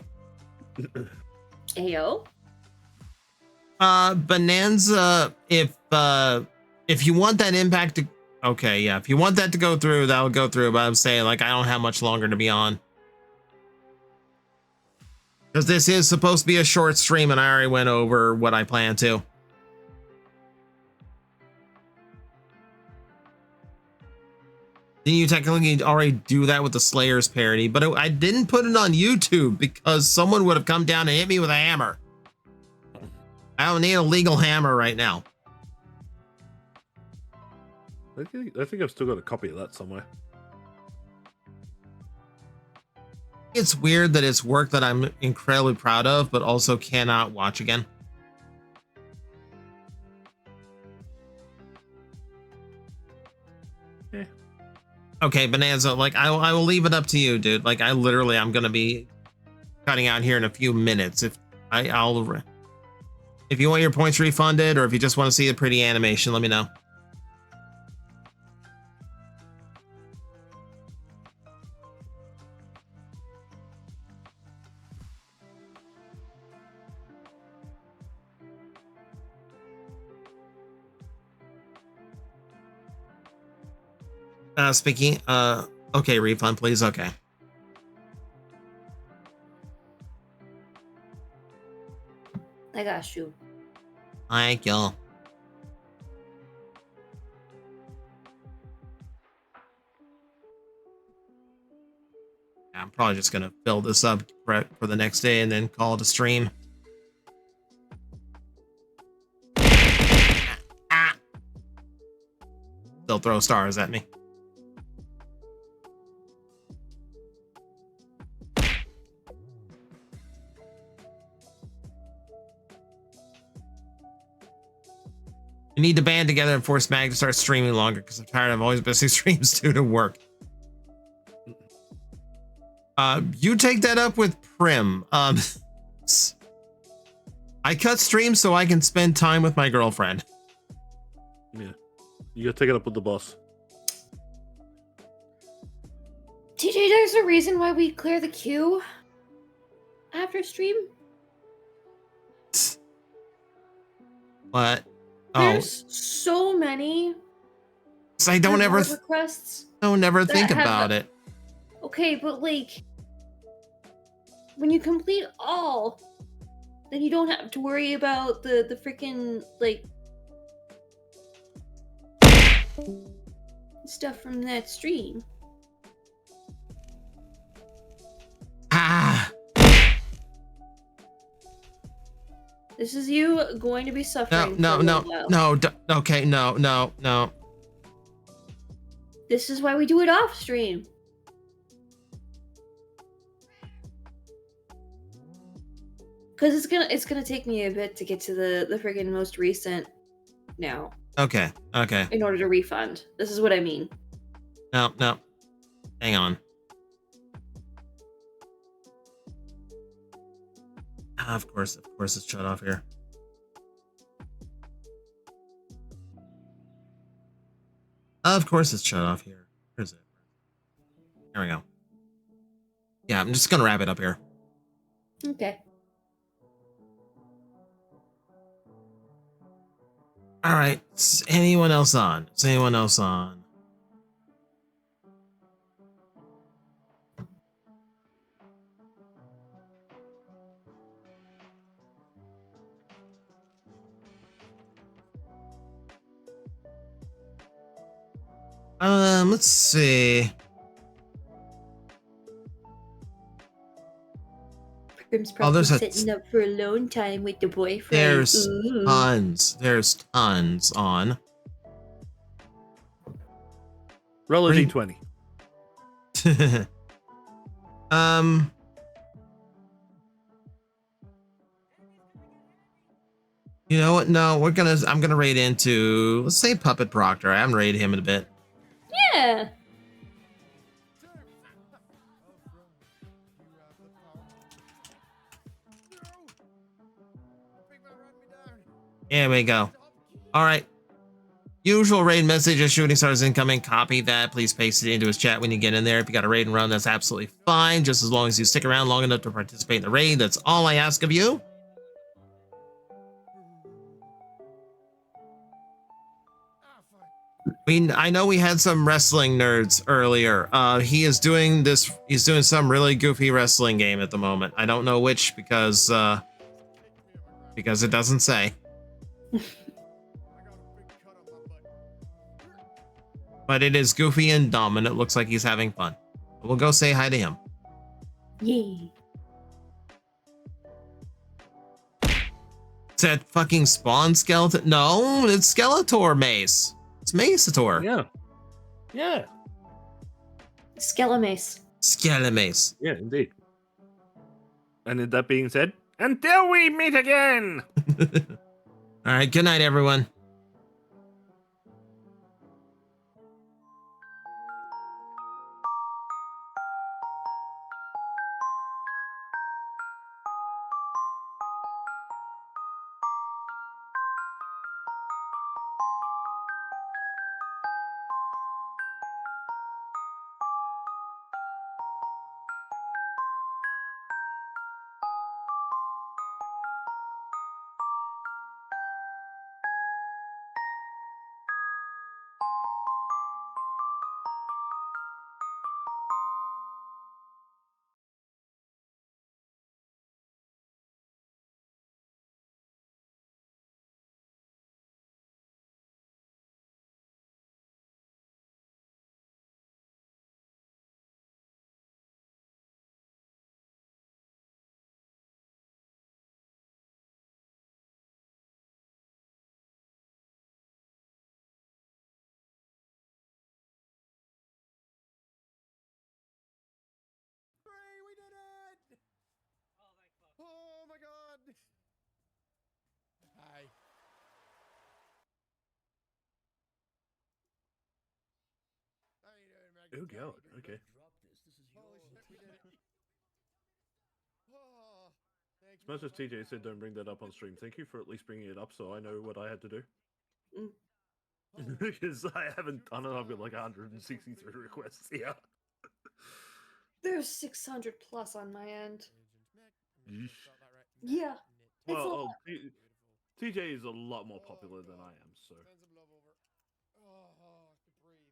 Ayo. Bonanza, if you want that impact to, okay, yeah, if you want that to go through, that'll go through, but I'm saying, like, I don't have much longer to be on. Because this is supposed to be a short stream, and I already went over what I plan to. Didn't you technically already do that with the Slayers parody? But I didn't put it on YouTube because someone would have come down and hit me with a hammer. I don't need a legal hammer right now. I think I've still got a copy of that somewhere. It's weird that it's work that I'm incredibly proud of, but also cannot watch again. Yeah. Okay, Bonanza, like, I will leave it up to you, dude. Like, I'm going to be cutting out here in a few minutes. If you want your points refunded, or if you just want to see the pretty animation, let me know. Speaking, okay, refund, please. Okay. I got you. Thank you. I'm probably just gonna fill this up for the next day and then call it a stream. They'll throw stars at me. We need to band together and force Mag to start streaming longer because I'm tired of always missing streams due to work. You take that up with Prim. I cut streams so I can spend time with my girlfriend. Yeah. You gotta take it up with the boss. TJ, there's a reason why we clear the queue after stream. What? There's so many So I don't ever, reward requests. don't ever that think have about the- it. Okay, but like, when you complete all, then you don't have to worry about the freaking like stuff from that stream. Ah, This is you going to be no, suffering. no, for a no, little while. no. Okay, no, no, no. This is why we do it off stream. Cause it's gonna take me a bit to get to the friggin' most recent now Okay, okay. in order to refund. This is what I mean. No, no. Hang on. Ah, of course it's shut off here. Of course it's shut off here. Where is it? There we go. Yeah, I'm just gonna wrap it up here. Okay. All right. Is anyone else on? Is anyone else on? Let's see. Grim's Oh, probably there's sitting up for alone time with the boyfriend. There's Ooh. tons. There's tons on. Roll a Green- d20. You know what? No, I'm gonna raid into, let's say, Puppet Proctor. I haven't raided him in a bit. Yeah. Here we go. All right. Usual raid message as shooting stars incoming. Copy that. Please paste it into his chat when you get in there. If you got a raid and run, that's absolutely fine. Just as long as you stick around long enough to participate in the raid, that's all I ask of you. I know we had some wrestling nerds earlier. He's doing some really goofy wrestling game at the moment. I don't know which because it doesn't say. But it is goofy and dumb, and it looks like he's having fun. We'll go say hi to him. Yay. Is that fucking Spawn skeleton? No, it's Skeletor Mace. It's Maceator. Yeah. Yeah. Skelemace. Skelemace. Yeah, indeed. And with that being said, until we meet again! All right, good night, everyone. We did it! Oh my god! Hi. How you doing, Maggie? Oh god, okay. Holy shit, we did it. Oh, thank As much as you. TJ said don't bring that up on stream, thank you for at least bringing it up so I know what I had to do. Mm. Because I haven't done it, I've got like 163 requests here. There's 600 plus on my end. Agent Mech. Yeesh. Spelled that right. Yeah. Knit. It's a Well, lot. Beautiful. TJ is a lot more popular Oh, than God. I am, so. Send some love over. Oh, I can breathe.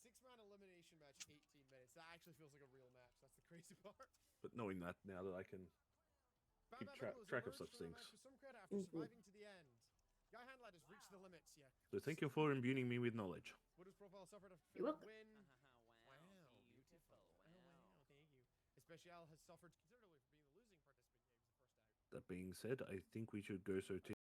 6-man elimination match, 18 minutes. That actually feels like a real match. That's the crazy part. But knowing that now that I can keep track of such things. With some credit after surviving to the end. Guy Handlad has reached the limits. Yeah. So thank you for imbuing me with knowledge. Would his profile suffered a You're welcome. win? Wow, Beautiful. Wow, thank you. Especial has suffered considerably for being the losing participant. Yeah, he was the first out. That being said, I think we should go so